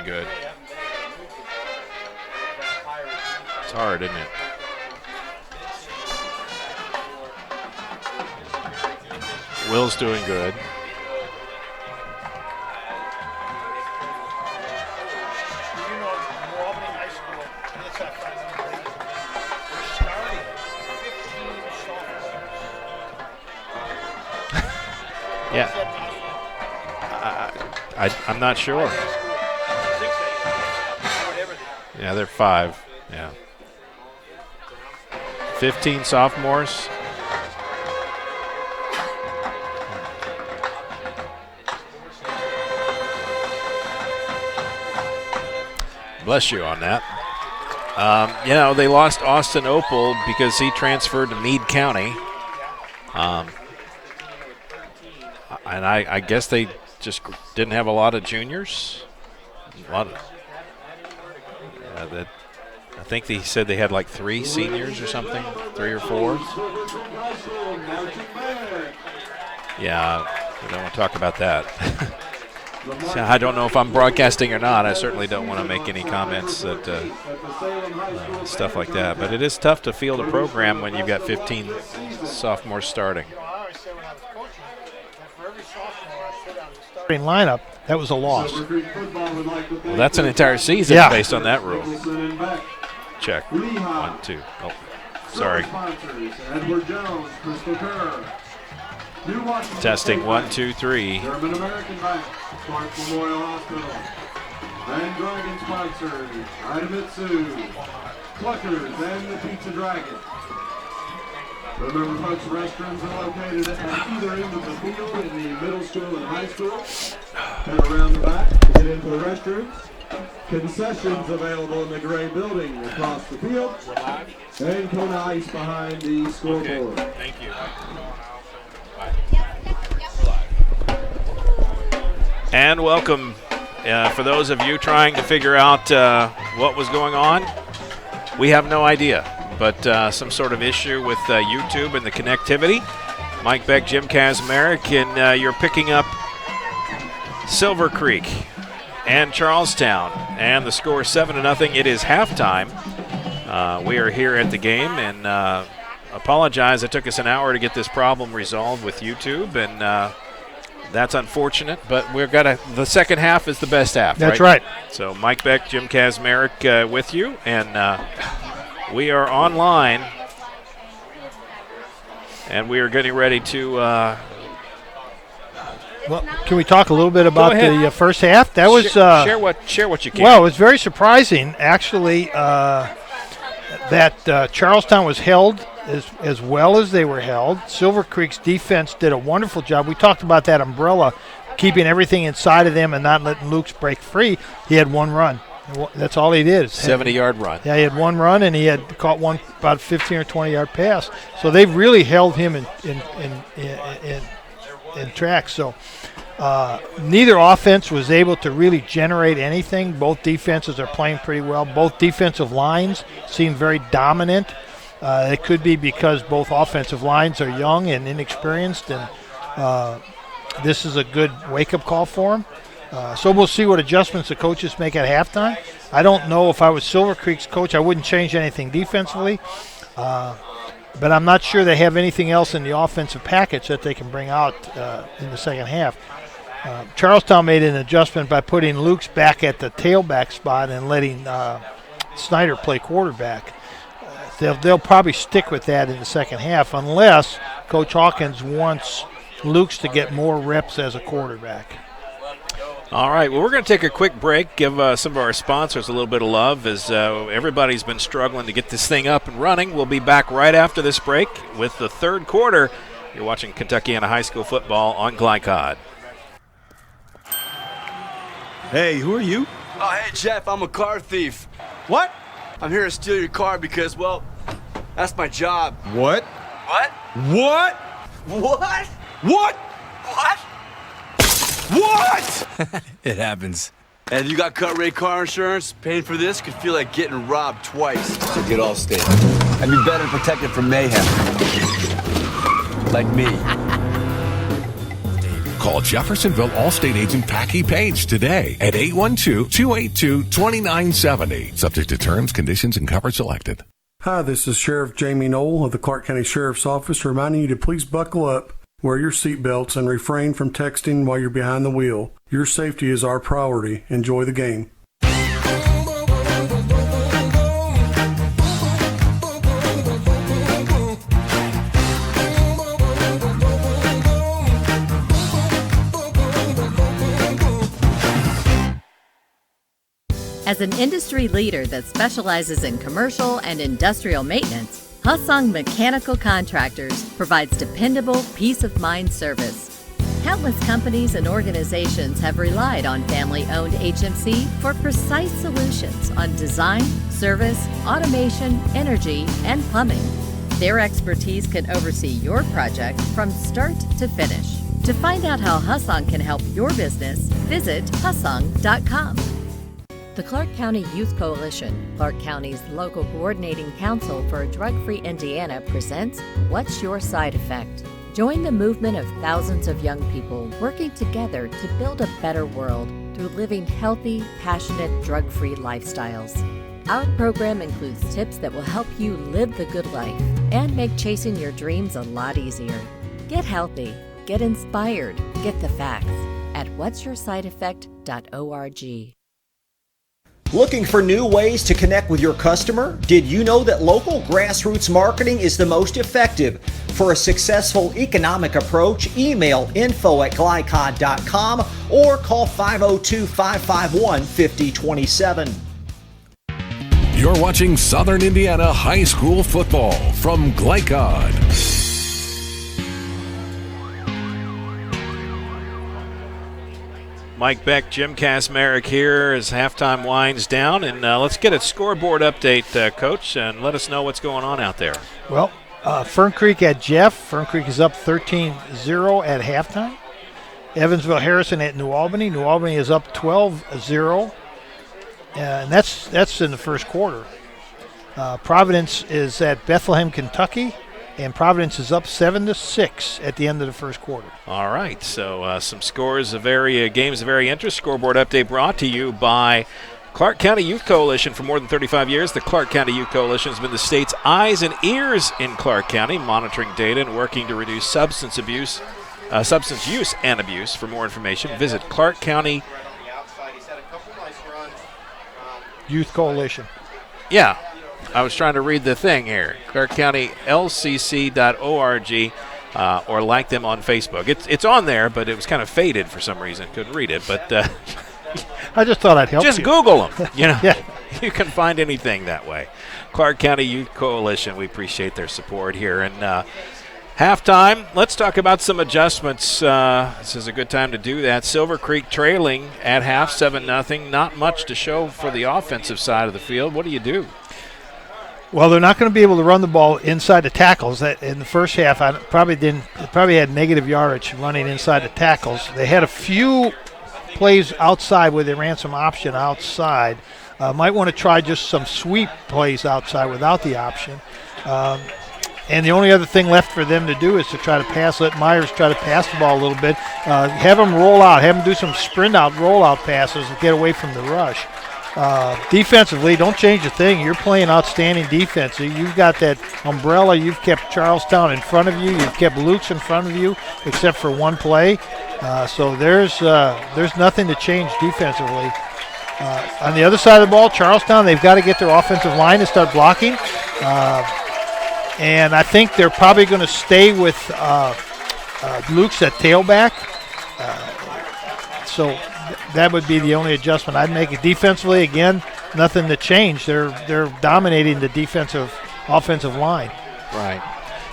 good. It's hard, isn't it? Will's doing good. Yeah. I'm not sure. Yeah, they're 5. Yeah. 15 sophomores. Bless you on that. You know, they lost Austin Opal because he transferred to Meade County. And I guess they just didn't have a lot of juniors. I think they said they had like 3 seniors or something, 3 or 4. Yeah, we don't want to talk about that. So I don't know if I'm broadcasting or not. I certainly don't want to make any comments that stuff like that. But it is tough to field a program when you've got 15 sophomores starting. Lineup, that was a loss. Well, that's an entire season based on that rule. Check. 1, 2. Oh, sorry. Testing 1, 2, 3. German American Bank, Clark Memorial Hospital. Van Dragon sponsors, Idemitsu, Cluckers, and the Pizza Dragon. Remember, folks, restrooms are located at either end of the field in the middle school and high school. Head around the back to get into the restrooms. Concessions available in the gray building across the field. And Kona Ice behind the scoreboard. Okay. Thank you. And welcome. For those of you trying to figure out what was going on, we have no idea. But some sort of issue with YouTube and the connectivity. Mike Beck, Jim Kazmarek, and you're picking up Silver Creek and Charlestown. And the score is 7-0. It is halftime. We are here at the game, and apologize. It took us an hour to get this problem resolved with YouTube, and that's unfortunate. But we've got the second half is the best half. That's right. So Mike Beck, Jim Kazmarek with you, and we are online, and we are getting ready to. Well, can we talk a little bit about the first half? That was share what you can. Well, it was very surprising, actually, that Charlestown was held as well as they were held. Silver Creek's defense did a wonderful job. We talked about that umbrella, keeping everything inside of them and not letting Luke's break free. He had 1 run. That's all he did. 70-yard run. Yeah, he had 1 run, and he had caught one about 15 or 20-yard pass. So they've really held him in track. So neither offense was able to really generate anything. Both defenses are playing pretty well. Both defensive lines seem very dominant. It could be because both offensive lines are young and inexperienced, and this is a good wake-up call for them. So we'll see what adjustments the coaches make at halftime. I don't know if I was Silver Creek's coach, I wouldn't change anything defensively. But I'm not sure they have anything else in the offensive package that they can bring out in the second half. Charlestown made an adjustment by putting Luke's back at the tailback spot and letting Snyder play quarterback. They'll probably stick with that in the second half unless Coach Hawkins wants Luke's to get more reps as a quarterback. All right, well, we're going to take a quick break, give some of our sponsors a little bit of love as everybody's been struggling to get this thing up and running. We'll be back right after this break with the third quarter. You're watching Kentuckiana High School football on Glycod. Hey, who are you? Oh, hey, Jeff, I'm a car thief. What? I'm here to steal your car because, well, that's my job. What? What? What? What? What? What? What? It happens. And if you got cut rate car insurance, paying for this could feel like getting robbed twice. So get Allstate. And be better protected from mayhem. Like me. Call Jeffersonville Allstate agent Packy Page today at 812-282-2970. Subject to terms, conditions, and coverage selected. Hi, this is Sheriff Jamie Knoll of the Clark County Sheriff's Office reminding you to please buckle up, wear your seatbelts, and refrain from texting while you're behind the wheel. Your safety is our priority. Enjoy the game. As an industry leader that specializes in commercial and industrial maintenance, Hussong Mechanical Contractors provides dependable, peace-of-mind service. Countless companies and organizations have relied on family-owned HMC for precise solutions on design, service, automation, energy, and plumbing. Their expertise can oversee your project from start to finish. To find out how Hussong can help your business, visit hussong.com. The Clark County Youth Coalition, Clark County's local coordinating council for a drug-free Indiana, presents What's Your Side Effect? Join the movement of thousands of young people working together to build a better world through living healthy, passionate, drug-free lifestyles. Our program includes tips that will help you live the good life and make chasing your dreams a lot easier. Get healthy, get inspired, get the facts at what'syoursideeffect.org. Looking for new ways to connect with your customer? Did you know that local grassroots marketing is the most effective? For a successful economic approach, email info@glycod.com or call 502-551-5027. You're watching Southern Indiana High School football from Glycod. Mike Beck, Jim Kasmerick here as halftime winds down. And let's get a scoreboard update, Coach, and let us know what's going on out there. Well, Fern Creek at Jeff. Fern Creek is up 13-0 at halftime. Evansville Harrison at New Albany. New Albany is up 12-0. And that's in the first quarter. Providence is at Bethlehem, Kentucky. And Providence is up 7-6 at the end of the first quarter. All right, so some scores of games of very interest. Scoreboard update brought to you by Clark County Youth Coalition. For more than 35 years, the Clark County Youth Coalition has been the state's eyes and ears in Clark County, monitoring data and working to reduce substance use and abuse. For more information, visit Clark County Youth Coalition. Yeah. I was trying to read the thing here. ClarkCountyLCC.org, or like them on Facebook. It's on there, but it was kind of faded for some reason. Couldn't read it, but I just thought I'd help you. Just Google them. Yeah. You can find anything that way. Clark County Youth Coalition. We appreciate their support here. And halftime, let's talk about some adjustments. This is a good time to do that. Silver Creek trailing at half, 7-0. Not much to show for the offensive side of the field. What do you do? Well, they're not going to be able to run the ball inside the tackles. That in the first half, probably had negative yardage running inside the tackles. They had a few plays outside where they ran some option outside. Might want to try just some sweep plays outside without the option. And the only other thing left for them to do is to try to pass. Let Myers try to pass the ball a little bit. Have them roll out. Have them do some sprint out, roll out passes and get away from the rush. Defensively, don't change a thing. You're playing outstanding defense. You've got that umbrella. You've kept Charlestown in front of you. You've kept Luke's in front of you, except for one play. So there's nothing to change defensively. On the other side of the ball, Charlestown, they've got to get their offensive line to start blocking. And I think they're probably going to stay with Luke's at tailback. So that would be the only adjustment I'd make. Defensively, again, nothing to change. They're dominating the offensive line. Right.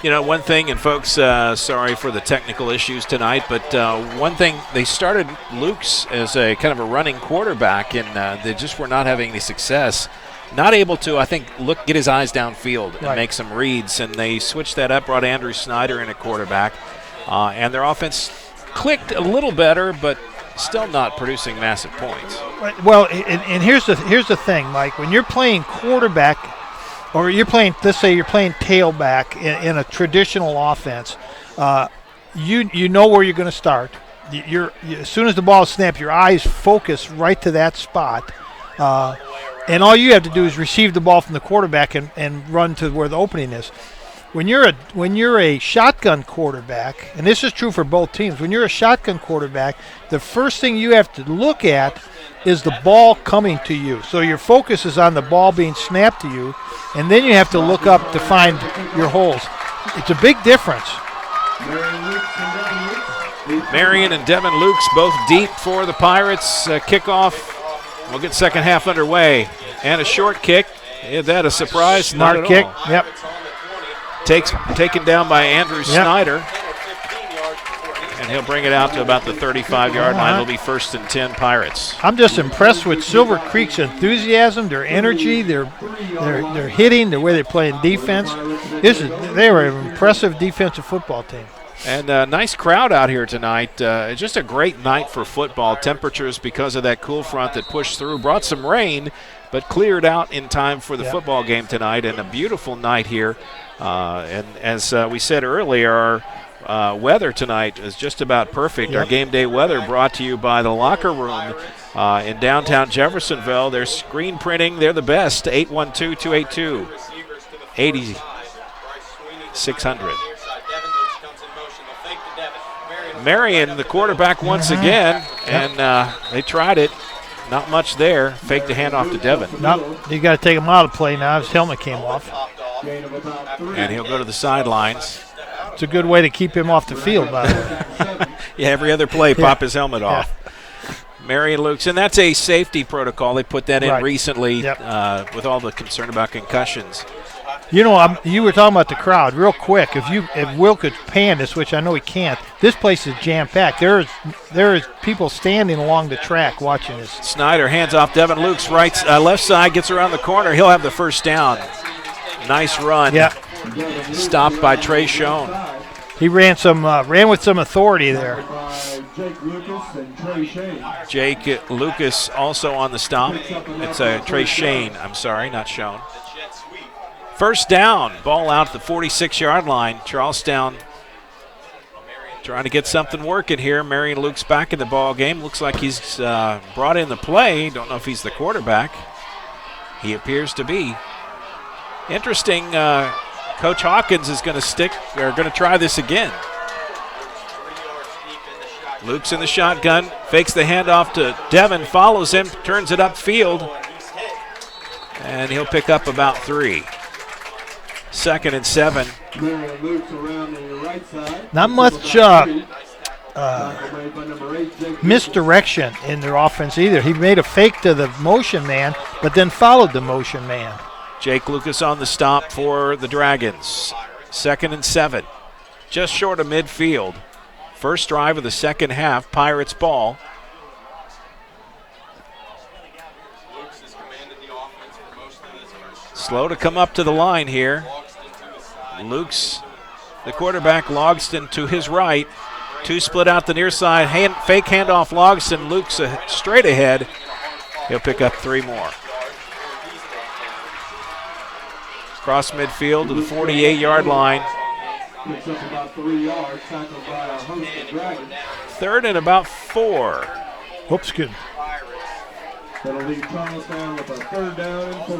You know, one thing, and folks, sorry for the technical issues tonight, but one thing, they started Luke's as a kind of a running quarterback, and they just were not having any success. Not able to, I think, get his eyes downfield and make some reads, and they switched that up, brought Andrew Snyder in at quarterback, and their offense clicked a little better, but still not producing massive points. Well, and here's the thing, Mike. When you're playing quarterback, or let's say you're playing tailback in a traditional offense, you know where you're going to start. as soon as the ball is snapped, your eyes focus right to that spot. And all you have to do is receive the ball from the quarterback and run to where the opening is. When you're a shotgun quarterback, and this is true for both teams, when you're a shotgun quarterback, the first thing you have to look at is the ball coming to you. So your focus is on the ball being snapped to you, and then you have to look up to find your holes. It's a big difference. Marion and Devin Lukes both deep for the Pirates. Kickoff. We'll get second half underway. And a short kick. Is that a surprise? Smart Not at kick. all. Yep. Taken down by Andrew Snyder. And he'll bring it out to about the 35-yard line. It'll be 1st and 10 Pirates. I'm just impressed with Silver Creek's enthusiasm, their energy, their hitting, the way they're playing defense. They were an impressive defensive football team. And a nice crowd out here tonight. Just a great night for football. Temperatures, because of that cool front that pushed through, brought some rain, but cleared out in time for the football game tonight. And a beautiful night here. And as we said earlier, our weather tonight is just about perfect. Our game day weather brought to you by the Locker Room in downtown Jeffersonville. They're screen printing. They're the best. 812-282-80-600. Marion, the quarterback once again, and they tried it. Not much there. Faked the handoff to Devin. Nope. You got to take him out of play now. His helmet came off. And he'll go to the sidelines. It's a good way to keep him off the field, by the way. Yeah, every other play, pop his helmet off. Marion Lukes, and that's a safety protocol. They put that in recently with all the concern about concussions. You know, you were talking about the crowd. Real quick, if Will could pan this, which I know he can't, this place is jam-packed. There is people standing along the track watching this. Snyder hands off Devin Lukes, left side, gets around the corner. He'll have the first down. Nice run. Yeah. Stopped by Trey Schoen. He ran with some authority there. Jake Lucas also on the stop. It's Trey Shane. I'm sorry, not Schoen. First down, ball out at the 46-yard line. Charlestown trying to get something working here. Marion Lukes back in the ball game. Looks like he's brought in the play. Don't know if he's the quarterback. He appears to be. Interesting. Coach Hawkins is going to try this again. Lukes in the shotgun, fakes the handoff to Devin, follows him, turns it upfield, and he'll pick up about 3. 2nd and 7. Not much misdirection in their offense either. He made a fake to the motion man, but then followed the motion man. Jake Lucas on the stop for the Dragons. 2nd and 7. Just short of midfield. First drive of the second half, Pirates ball. Slow to come up to the line here. Lukes, the quarterback, Logston to his right. 2 split out the near side. Fake handoff Logston. Lukes straight ahead. He'll pick up 3 more. Cross midfield to the 48-yard line. 3rd and about 4. Oops, good. That'll leave Charlestown with a 3rd down and 4.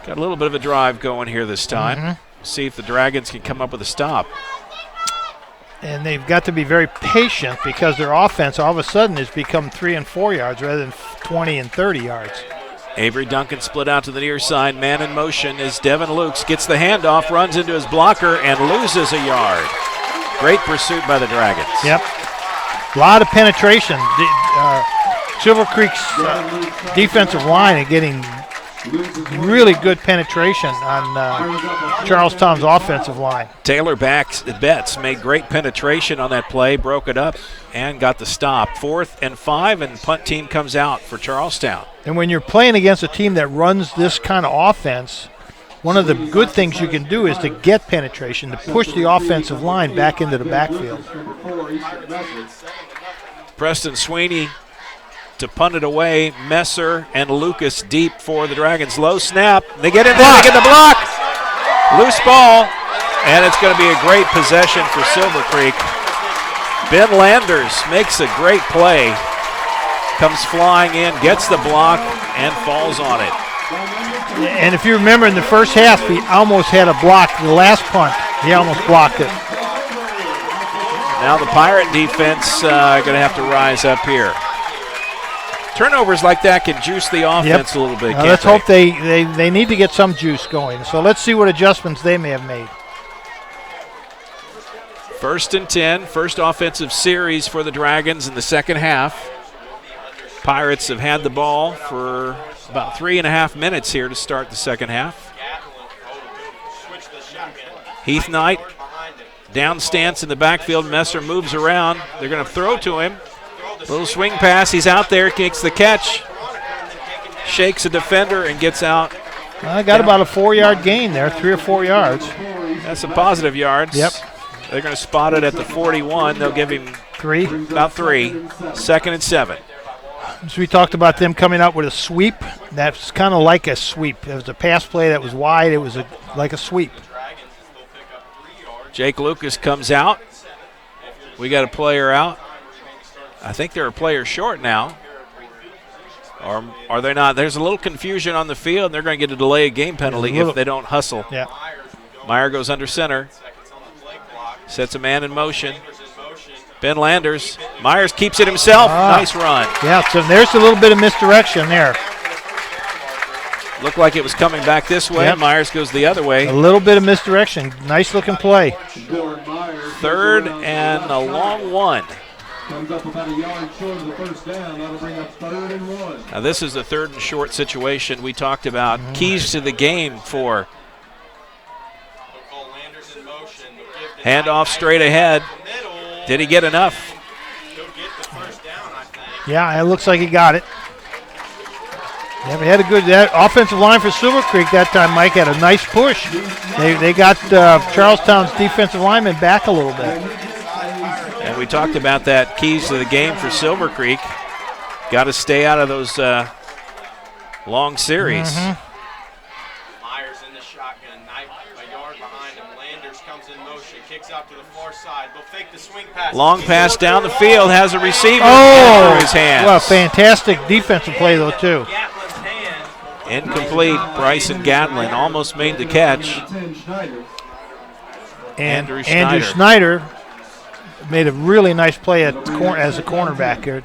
Got a little bit of a drive going here this time. See if the Dragons can come up with a stop. And they've got to be very patient because their offense all of a sudden has become 3 and 4 yards rather than 20 and 30 yards. Avery Duncan split out to the near side. Man in motion as Devin Lukes gets the handoff, runs into his blocker, and loses a yard. Great pursuit by the Dragons. Yep. A lot of penetration. Silver Creek's defensive line is getting really good penetration on Charlestown's offensive line. Taylor Betts made great penetration on that play, broke it up, and got the stop. 4th and 5, and punt team comes out for Charlestown. And when you're playing against a team that runs this kind of offense, one of the good things you can do is to get penetration, to push the offensive line back into the backfield. Preston Sweeney to punt it away. Messer and Lucas deep for the Dragons. Low snap. They get in there. They get the block. Loose ball. And it's going to be a great possession for Silver Creek. Ben Landers makes a great play. Comes flying in, gets the block, and falls on it. And if you remember in the first half, he almost had a block. The last punt, he almost blocked it. Now the Pirate defense going to have to rise up here. Turnovers like that can juice the offense a little bit. Let's hope they need to get some juice going. So let's see what adjustments they may have made. 1st and 10, first offensive series for the Dragons in the second half. Pirates have had the ball for about 3.5 minutes here to start the second half. Heath Knight, down stance in the backfield. Messer moves around. They're going to throw to him. Little swing pass. He's out there, kicks the catch. Shakes a defender and gets out. I got about a 4-yard gain there, 3 or 4 yards. That's some positive yards. Yep. They're going to spot it at the 41. They'll give him about 3. 2nd and 7. So we talked about them coming out with a sweep. That's kind of like a sweep. It was a pass play that was wide. It was like a sweep. Jake Lucas comes out. We got a player out. I think they're a player short now. Or are they not? There's a little confusion on the field, and they're going to get a delay of game penalty if they don't hustle. Yeah. Meyer goes under center. Sets a man in motion. Ben Landers. Myers keeps it himself. Nice run. Yeah, so there's a little bit of misdirection there. Looked like it was coming back this way. Yep. Myers goes the other way. A little bit of misdirection. Nice looking play. 3rd and a long one. Comes up about a yard short of the first down. That'll bring up 3rd and 1. Now this is the 3rd and short situation we talked about. Keys to the game for handoff straight ahead. Did he get enough? Yeah, it looks like he got it. Yeah, we had a good offensive line for Silver Creek that time. Mike had a nice push. They got Charlestown's defensive lineman back a little bit. And we talked about that keys to the game for Silver Creek. Got to stay out of those long series. Myers in the shotgun, Knight a yard behind him. Landers comes in motion, kicks out to the far side. They'll fake the swing pass. Long pass down the field, has a receiver through his hands. Well, fantastic defensive play though too. Incomplete. Bryson Gatlin almost made the catch. And Andrew Schneider made a really nice play as a cornerback here.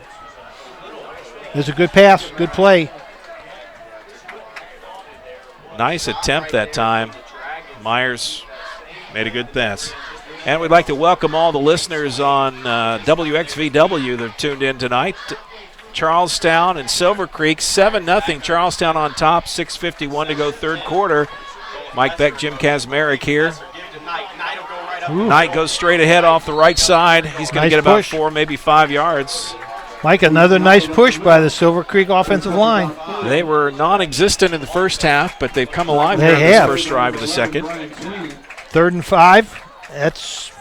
It was a good pass, good play. Nice attempt that time. Myers made a good pass. And we'd like to welcome all the listeners on WXVW that have tuned in tonight. Charlestown and Silver Creek, 7-0. Charlestown on top, 6:51 to go third quarter. Mike Beck, Jim Kazmarek here. Knight goes straight ahead off the right side. He's going to get about 4, maybe 5 yards. Mike, another nice push by the Silver Creek offensive line. They were non-existent in the first half, but they've come alive here in this first drive of the second. 3rd and 5. That's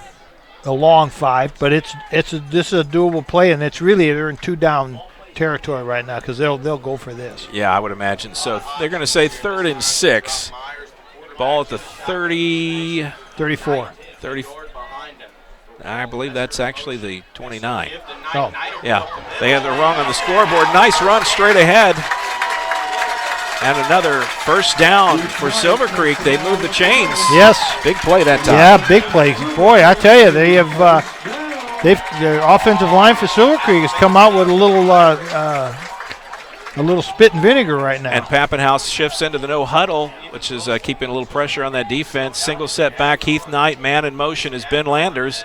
a long 5, but this is a doable play, and they're in 2-down territory right now because they'll go for this. Yeah, I would imagine. So they're going to say 3rd and 6. Ball at the 34. I believe that's actually the 29. Oh. Yeah, they have it wrong on the scoreboard. Nice run straight ahead. And another first down for Silver Creek. They move the chains. Yes. Big play that time. Yeah, big play. Boy, I tell you, they have their offensive line for Silver Creek has come out with a little spit and vinegar right now. And Pappenhouse shifts into the no huddle, which is keeping a little pressure on that defense. Single set back, Heath Knight, man in motion is Ben Landers.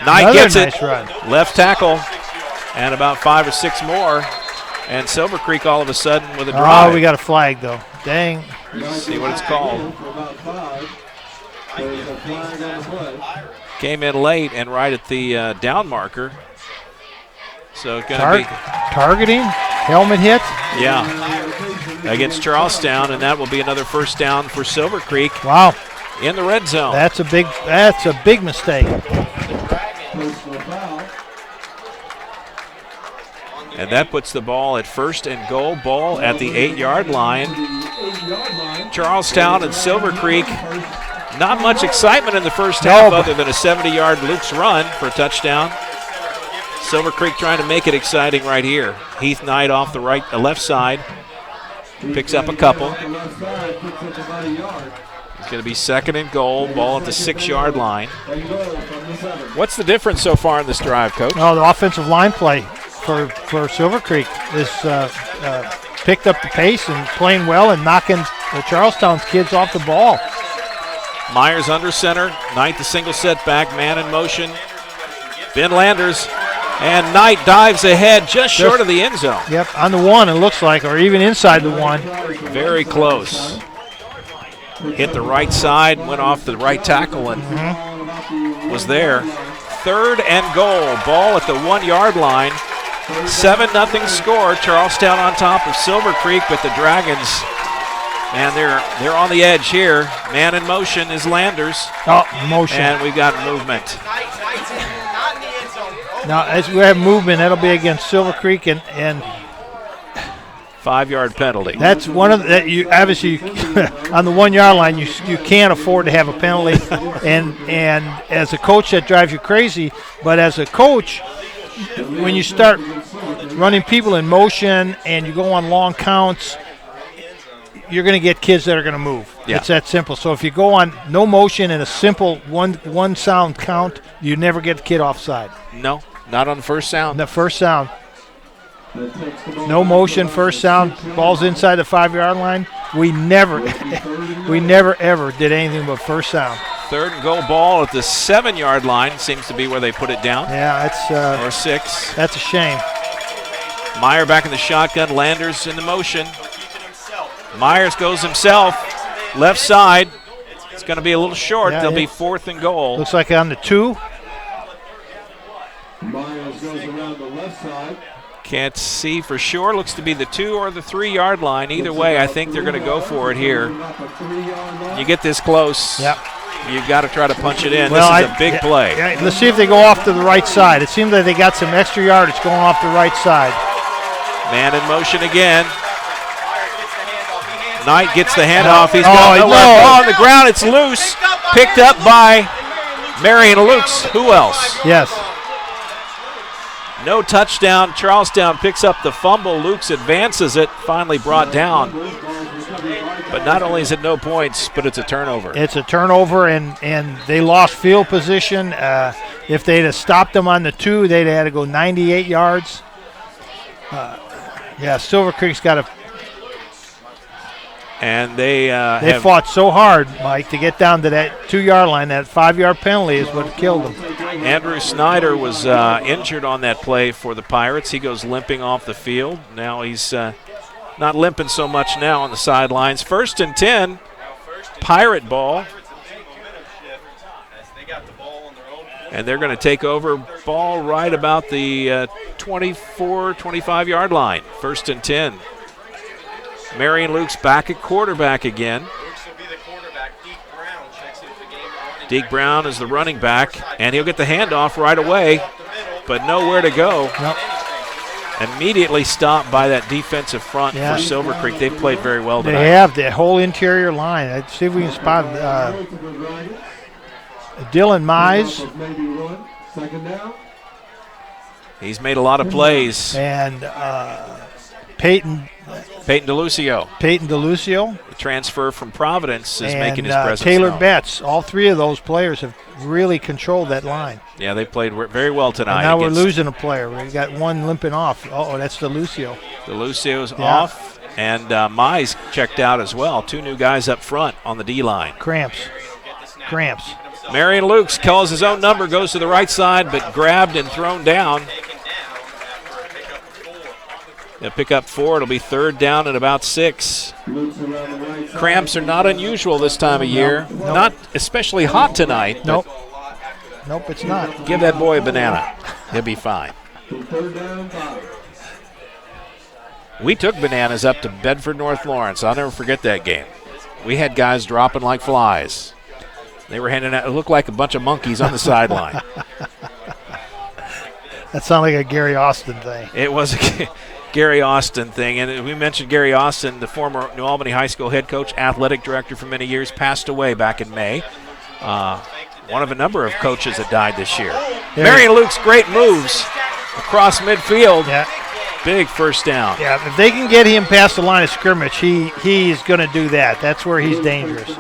Knight gets it, left tackle, and about 5 or 6 more. And Silver Creek all of a sudden with a drive. Oh, we got a flag though. Dang. Let's see what it's called. Came in late and right at the down marker. So it's going to be targeting, helmet hit. Yeah, against Charlestown, and that will be another first down for Silver Creek. Wow, in the red zone. That's a big mistake. And that puts the ball at 1st and goal. Ball at the 8-yard line. Charlestown and Silver Creek Not much excitement in the first half other than a 70-yard Luke's run for a touchdown. Silver Creek trying to make it exciting right here. Heath Knight off the left side. Picks up a couple. It's going to be 2nd and goal. Ball at the 6-yard line. What's the difference so far in this drive, Coach? Oh, the offensive line play for Silver Creek is picked up the pace and playing well and knocking the Charlestown's kids off the ball. Myers under center. Knight the single setback. Man in motion. Ben Landers. And Knight dives ahead just short of the end zone. Yep, on the 1 it looks like, or even inside the 1. Very close. Hit the right side, went off the right tackle and was there. 3rd and goal. Ball at the 1-yard line. 7-0 score. Charlestown on top of Silver Creek, but the Dragons, man, they're on the edge here. Man in motion is Landers. Oh, motion. And we've got movement. Now, as we have movement, that'll be against Silver Creek and 5-yard penalty. That's one of that. You obviously on the 1-yard line, you can't afford to have a penalty, and as a coach that drives you crazy. But as a coach, when you start running people in motion and you go on long counts, you're going to get kids that are going to move. Yeah. It's that simple. So if you go on no motion and a simple one sound count, you never get the kid offside. No, not on the first sound. The first sound. No motion, first sound, ball's inside the 5-yard line. We never ever did anything but first sound. 3rd and goal. Ball at the 7-yard line seems to be where they put it down. Yeah, that's or 6. That's a shame. Meyer back in the shotgun. Landers in the motion. Myers goes himself. Left side. It's going to be a little short. Yeah, They'll be 4th and goal. Looks like on the 2. Myers goes around the left side. Can't see for sure. Looks to be the 2 or the 3-yard line. Either way, I think they're going to go for it here. You get this close. Yep. You've got to try to punch it in. Well, this is a big play. Yeah, let's see if they go off to the right side. It seems like they got some extra yardage going off the right side. Man in motion again. Knight gets the handoff. He's got nowhere. Ball on the ground. It's loose. Picked up by Marion Lukes. Who else? Yes. No touchdown. Charlestown picks up the fumble. Lukes advances it. Finally brought down. But not only is it no points, but it's a turnover. It's a turnover, and they lost field position. If they'd have stopped them on the 2, they'd have had to go 98 yards. Silver Creek's got to. And they fought so hard, Mike, to get down to that 2-yard line. That 5-yard penalty is what killed them. Andrew Snyder was injured on that play for the Pirates. He goes limping off the field. Now he's not limping so much now on the sidelines. 1st and 10, Pirate ball. And they're going to take over ball right about the 24, 25-yard line. 1st and 10. Marion Lukes back at quarterback again. Deke Brown is the running back, and he'll get the handoff right away, but nowhere to go. Nope. Immediately stopped by that defensive front for Silver Creek. They've played very well tonight. They have the whole interior line. Let's see if we can spot Dylan Mize. He's made a lot of plays. And Peyton DeLucio. The transfer from Providence is making his presence Taylor known. Betts. All 3 of those players have really controlled that line. Yeah, they played very well tonight. And now we're losing a player. We got one limping off. Oh, that's DeLucio. DeLucio's off, and Mize checked out as well. 2 new guys up front on the D-line. Cramps. Marion Lukes calls his own number, goes to the right side, but grabbed and thrown down. They'll pick up 4. It'll be 3rd down at about 6. Cramps are not unusual this time of year. Nope. Not especially hot tonight. Nope, it's not. Give that boy a banana. He'll be fine. We took bananas up to Bedford North Lawrence. I'll never forget that game. We had guys dropping like flies. They were handing out, it looked like a bunch of monkeys on the sideline. That sounded like a Gary Austin thing. It was a Gary Austin thing. And we mentioned Gary Austin, the former New Albany High School head coach, athletic director for many years, passed away back in May. one of a number of coaches that died this year. Marion Luke's great moves across midfield. Yeah. Big first down. Yeah, if they can get him past the line of scrimmage, he is going to do that. That's where he's dangerous.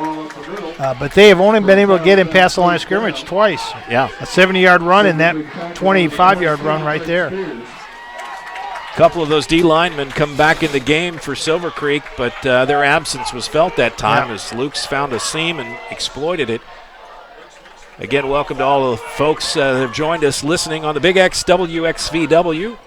But they have only been able to get him past the line of scrimmage twice. Yeah. A 70-yard run and that 25-yard run right there. A couple of those D linemen come back in the game for Silver Creek, but their absence was felt that time as Luke's found a seam and exploited it. Again, welcome to all the folks that have joined us listening on the Big X WXVW.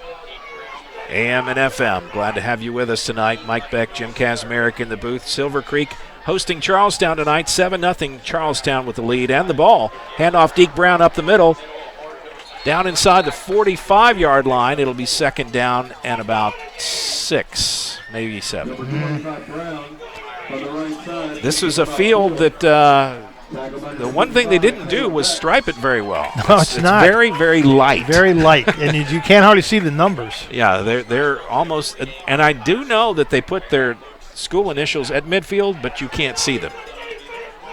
AM and FM. Glad to have you with us tonight. Mike Beck, Jim Kazmarek in the booth. Silver Creek hosting Charlestown tonight. 7-0 Charlestown with the lead and the ball. Handoff Deke Brown up the middle. Down inside the 45-yard line. It'll be second down and about 6, maybe 7. This is a field that the one thing they didn't do was stripe it very well. No, it's not. Very, very light. Very light, and you can't hardly see the numbers. Yeah, they're almost, and I do know that they put their school initials at midfield, but you can't see them.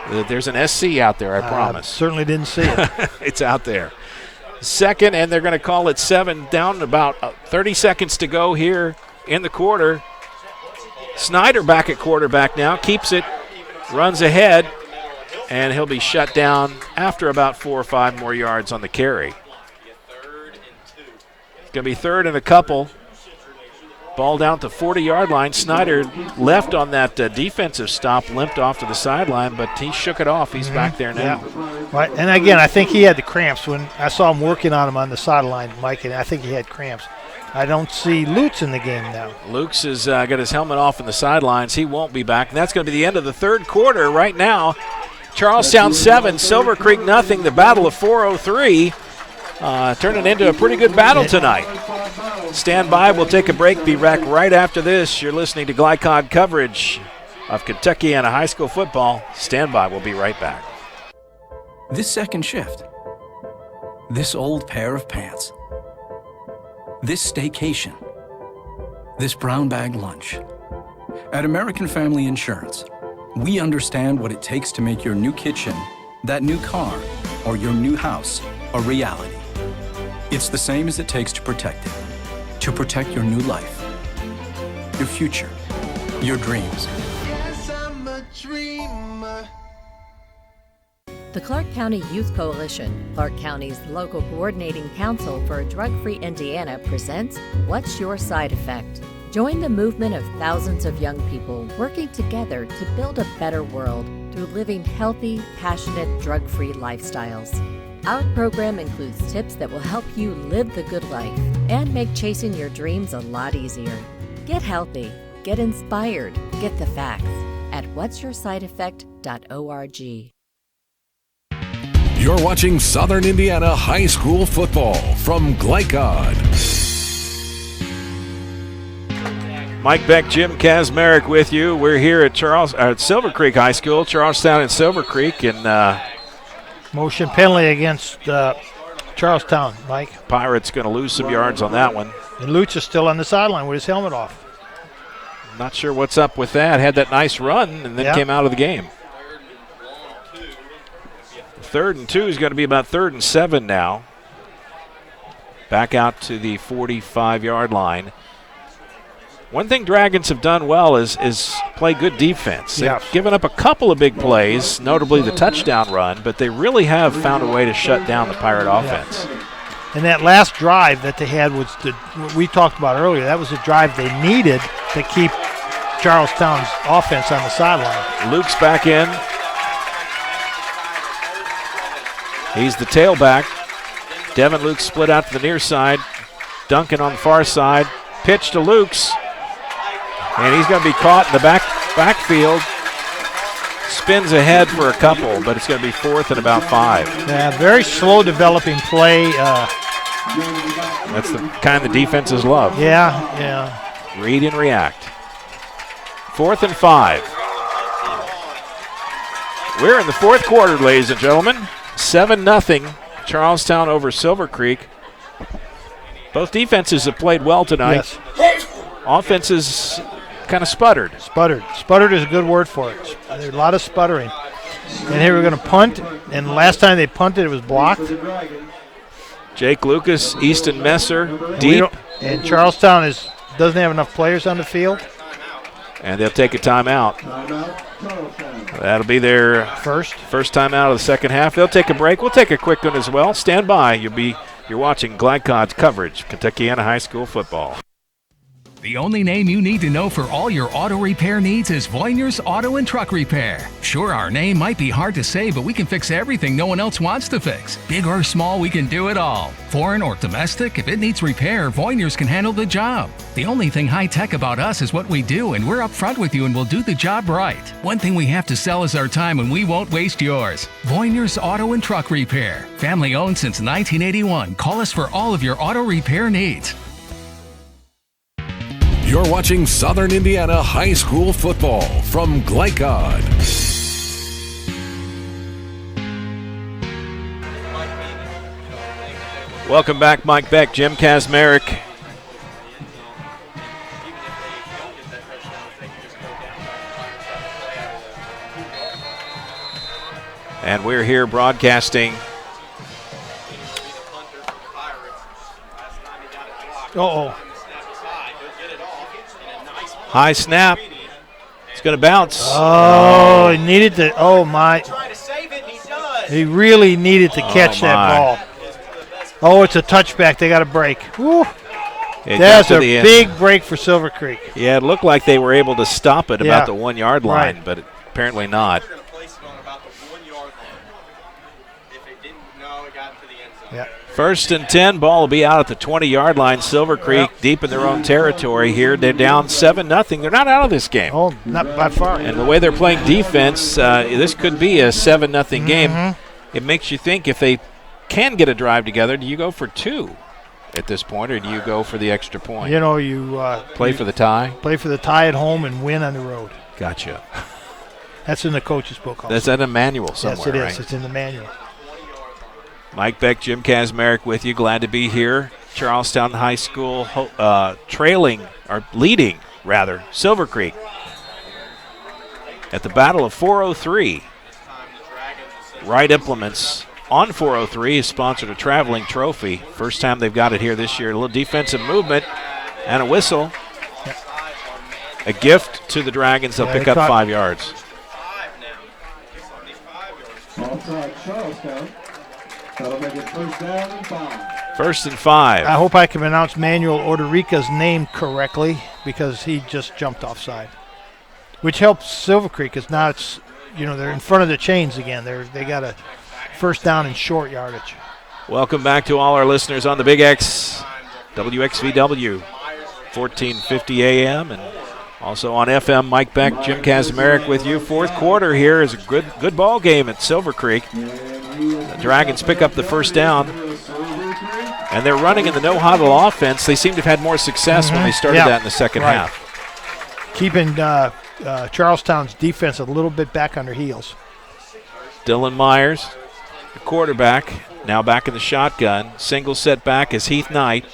There's an SC out there, I promise. Certainly didn't see it. It's out there. Second, and they're going to call it 7 down, about 30 seconds to go here in the quarter. Snyder back at quarterback now, keeps it, runs ahead, and he'll be shut down after about 4 or 5 more yards on the carry. It's going to be third and a couple. Ball down to 40-yard line. Snyder left on that defensive stop, limped off to the sideline, but he shook it off. He's back there now. Yeah. Right. And again, I think he had the cramps when I saw him working on him on the sideline, Mike, and I think he had cramps. I don't see Lutz in the game now. Luke's has got his helmet off in the sidelines. He won't be back. And that's going to be the end of the third quarter right now. Charlestown 7, Silver Creek nothing. The battle of 403 turning into a pretty good battle tonight. Stand by. We'll take a break. Be back right after this. You're listening to Glycod coverage of Kentuckiana high school football. Stand by. We'll be right back. This second shift. This old pair of pants. This staycation. This brown bag lunch. At American Family Insurance, we understand what it takes to make your new kitchen, that new car, or your new house a reality. It's the same as it takes to protect it. To protect your new life, your future, your dreams. Yes, I'm a dreamer. The Clark County Youth Coalition, Clark County's local coordinating council for a drug-free Indiana, presents What's Your Side Effect? Join the movement of thousands of young people working together to build a better world through living healthy, passionate, drug-free lifestyles. Our program includes tips that will help you live the good life and make chasing your dreams a lot easier. Get healthy, get inspired, get the facts at what'syoursideeffect.org. You're watching Southern Indiana High School football from Glycod. Mike Beck, Jim Kazmarek with you. We're here at Silver Creek High School, Charlestown and Silver Creek, and motion penalty against Charlestown, Mike. Pirates going to lose some yards on that one. And Lutz is still on the sideline with his helmet off. Not sure what's up with that. Had that nice run and then came out of the game. 3rd and 2 is going to be about 3rd and 7 now. Back out to the 45-yard line. One thing Dragons have done well is play good defense. They've given up a couple of big plays, notably the touchdown run, but they really have found a way to shut down the Pirate offense. And that last drive that they had was what we talked about earlier. That was the drive they needed to keep Charlestown's offense on the sideline. Luke's back in. He's the tailback. Devin Luke split out to the near side. Duncan on the far side. Pitch to Luke's. And he's going to be caught in the backfield. Spins ahead for a couple, but it's going to be 4th and about 5. Yeah, very slow developing play. That's the kind the defenses love. Yeah. Read and react. 4th and 5. We're in the 4th quarter, ladies and gentlemen. 7-0 Charlestown over Silver Creek. Both defenses have played well tonight. Yes. Offenses kind of sputtered. Sputtered is a good word for it. There's a lot of sputtering. And here we're going to punt. And the last time they punted, it was blocked. Jake Lucas, Easton Messer, deep. And Charlestown doesn't have enough players on the field. And they'll take a timeout. That'll be their first timeout of the second half. They'll take a break. We'll take a quick one as well. Stand by. You're watching Glycod's coverage, Kentuckiana High School football. The only name you need to know for all your auto repair needs is Voinier's Auto and Truck Repair. Sure, our name might be hard to say, but we can fix everything no one else wants to fix. Big or small, we can do it all. Foreign or domestic, if it needs repair, Voinier's can handle the job. The only thing high-tech about us is what we do, and we're up front with you and we'll do the job right. One thing we have to sell is our time, and we won't waste yours. Voinier's Auto and Truck Repair. Family owned since 1981. Call us for all of your auto repair needs. You're watching Southern Indiana High School football from Glycod. Welcome back, Mike Beck, Jim Kazmarek. And we're here broadcasting. Uh-oh. High snap. It's going to bounce. Oh, he needed to. Oh, my. He really needed to catch that ball. Oh, it's a touchback. They got a break. Woo. That's a big break for Silver Creek. Yeah, it looked like they were able to stop it about the 1 yard line, but apparently not. Yeah. 1st and 10, ball will be out at the 20-yard line. Silver Creek deep in their own territory here. They're down 7-0. They're not out of this game. Oh, not by far. And the way they're playing defense, this could be a 7-0 game. It makes you think if they can get a drive together, do you go for 2 at this point, or do you go for the extra point? You know, you play for the tie? Play for the tie at home and win on the road. Gotcha. That's in the coach's book also. That's in a manual somewhere, yes, it is. Right? It's in the manual. Mike Beck, Jim Kazmarek with you. Glad to be here. Charlestown High School leading Silver Creek at the Battle of 403. Right Implements on 403 has sponsored a traveling trophy. First time they've got it here this year. A little defensive movement and a whistle. A gift to the Dragons. They'll pick up 5 yards. Offside Charlestown. That'll make it 1st down and 5. 1st and 5. I hope I can pronounce Manuel Orderica's name correctly because he just jumped offside, which helps Silver Creek because now it's, they're in front of the chains again. They got a 1st down and short yardage. Welcome back to all our listeners on the Big X, WXVW, 1450 AM, and also on FM. Mike Beck, Jim Kazmarek with you. 4th quarter here is a good ball game at Silver Creek. The Dragons pick up the 1st down, and they're running in the no-huddle offense. They seem to have had more success when they started that in the second half. Keeping Charlestown's defense a little bit back on their heels. Dylan Myers, the quarterback, now back in the shotgun. Single set back is Heath Knight.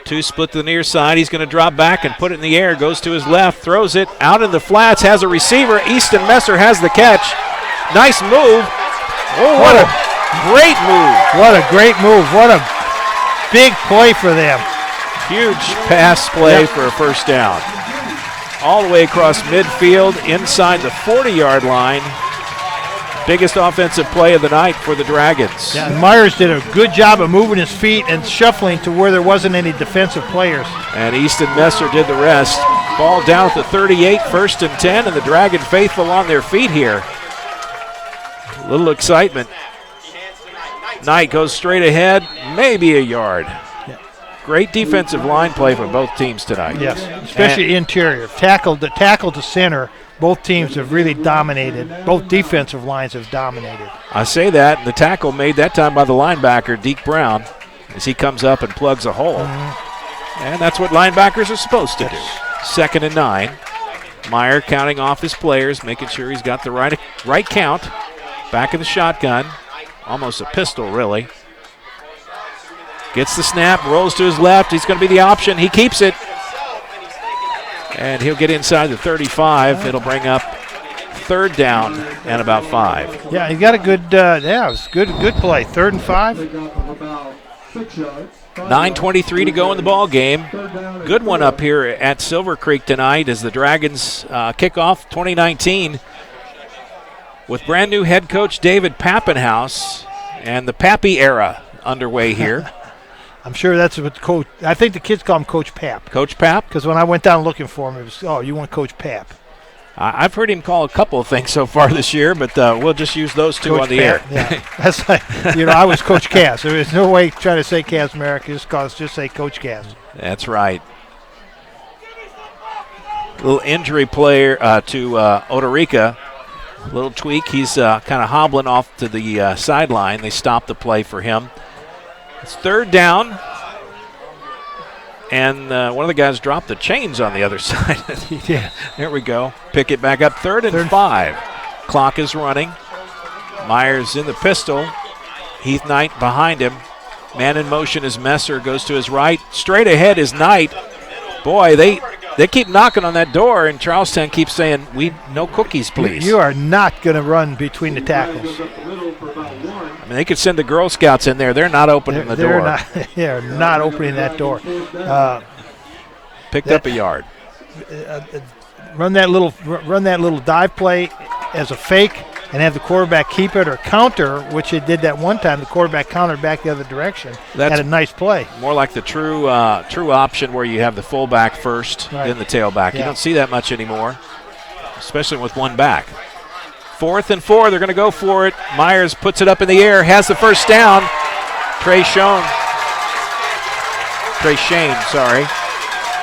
2 split to the near side. He's going to drop back and put it in the air. Goes to his left, throws it out in the flats, has a receiver. Easton Messer has the catch. Nice move. Oh, what a great move. What a great move. What a big play for them. Huge pass play for a 1st down. All the way across midfield, inside the 40-yard line. Biggest offensive play of the night for the Dragons. Yeah, and Myers did a good job of moving his feet and shuffling to where there wasn't any defensive players. And Easton Messer did the rest. Ball down at the 38, 1st and 10, and the Dragon faithful on their feet here. A little excitement. Knight goes straight ahead, maybe a yard. Yeah. Great defensive line play for both teams tonight. Yes, especially interior. Tackle to center, both teams have really dominated. Both defensive lines have dominated. I say that, and the tackle made that time by the linebacker, Deke Brown, as he comes up and plugs a hole. And that's what linebackers are supposed to do. 2nd and 9. Meyer counting off his players, making sure he's got the right count. Back in the shotgun. Almost a pistol, really. Gets the snap, rolls to his left. He's going to be the option. He keeps it. And he'll get inside the 35. It'll bring up third down and about 5. Yeah, he got a good, it was good play. 3rd and 5. 9:23 to go in the ball game. Good one up here at Silver Creek tonight as the Dragons kickoff 2019 with brand new head coach David Pappenhouse and the Pappy era underway here. I'm sure that's what Coach. I think the kids call him Coach Pap. Coach Pap? Because when I went down looking for him, it was, you want Coach Pap. I've heard him call a couple of things so far this year, but we'll just use those two Coach on the Pap, air. Yeah. That's like, I was Coach Cass. There was no way trying to say Cass Merrick. Just say Coach Cass. That's right. Little injury player to Odorica. Little tweak. He's kind of hobbling off to the sideline. They stopped the play for him. It's 3rd down. And one of the guys dropped the chains on the other side. Yeah. There we go. Pick it back up. 3rd and 5. Clock is running. Myers in the pistol. Heath Knight behind him. Man in motion is Messer. Goes to his right. Straight ahead is Knight. Boy, they keep knocking on that door, and Charlestown keeps saying, no cookies, please. You are not going to run between the tackles. I mean, they could send the Girl Scouts in there. They're not opening the door. They're not opening that door. Picked up a yard. Run that little dive play as a fake and have the quarterback keep it or counter, which it did that one time. The quarterback countered back the other direction. That's had a nice play. More like the true option where you have the fullback first, then the tailback. Yeah. You don't see that much anymore, especially with one back. 4th and 4, they're going to go for it. Myers puts it up in the air, has the first down. Trey Shane,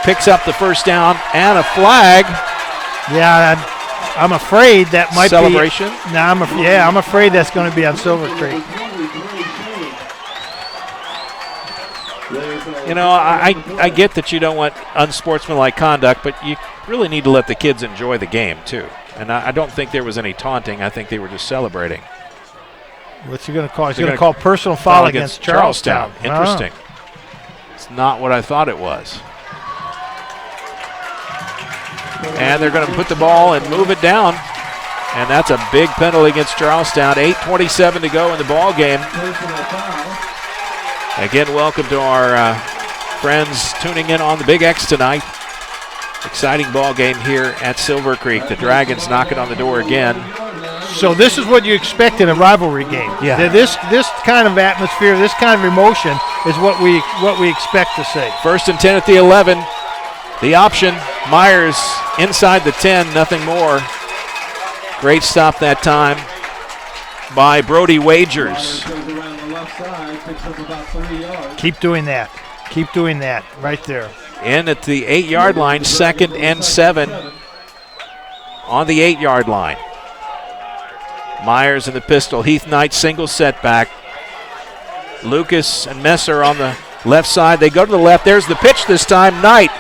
picks up the first down and a flag. Yeah, I'm afraid that might celebration. Be. No, I'm afraid that's going to be on Silver Creek. I get that you don't want unsportsmanlike conduct, but you really need to let the kids enjoy the game too. And I don't think there was any taunting. I think they were just celebrating. What's he going to call? He's going to call personal foul against Charlestown. Interesting. It's not what I thought it was. And they're going to put the ball and move it down. And that's a big penalty against Charlestown. 8:27 to go in the ball game. Again, welcome to our friends tuning in on the Big X tonight. Exciting ball game here at Silver Creek. The Dragons knocking on the door again. So this is what you expect in a rivalry game. Yeah. This kind of atmosphere, this kind of emotion is what we expect to see. 1st and 10 at the 11. The option, Myers inside the 10, nothing more. Great stop that time by Brody Wagers. Keep doing that. Keep doing that right there. In at the 8-yard line, 2nd and 7 on the 8-yard line. Myers in the pistol. Heath Knight single setback. Lucas and Messer on the left side. They go to the left. There's the pitch this time. Knight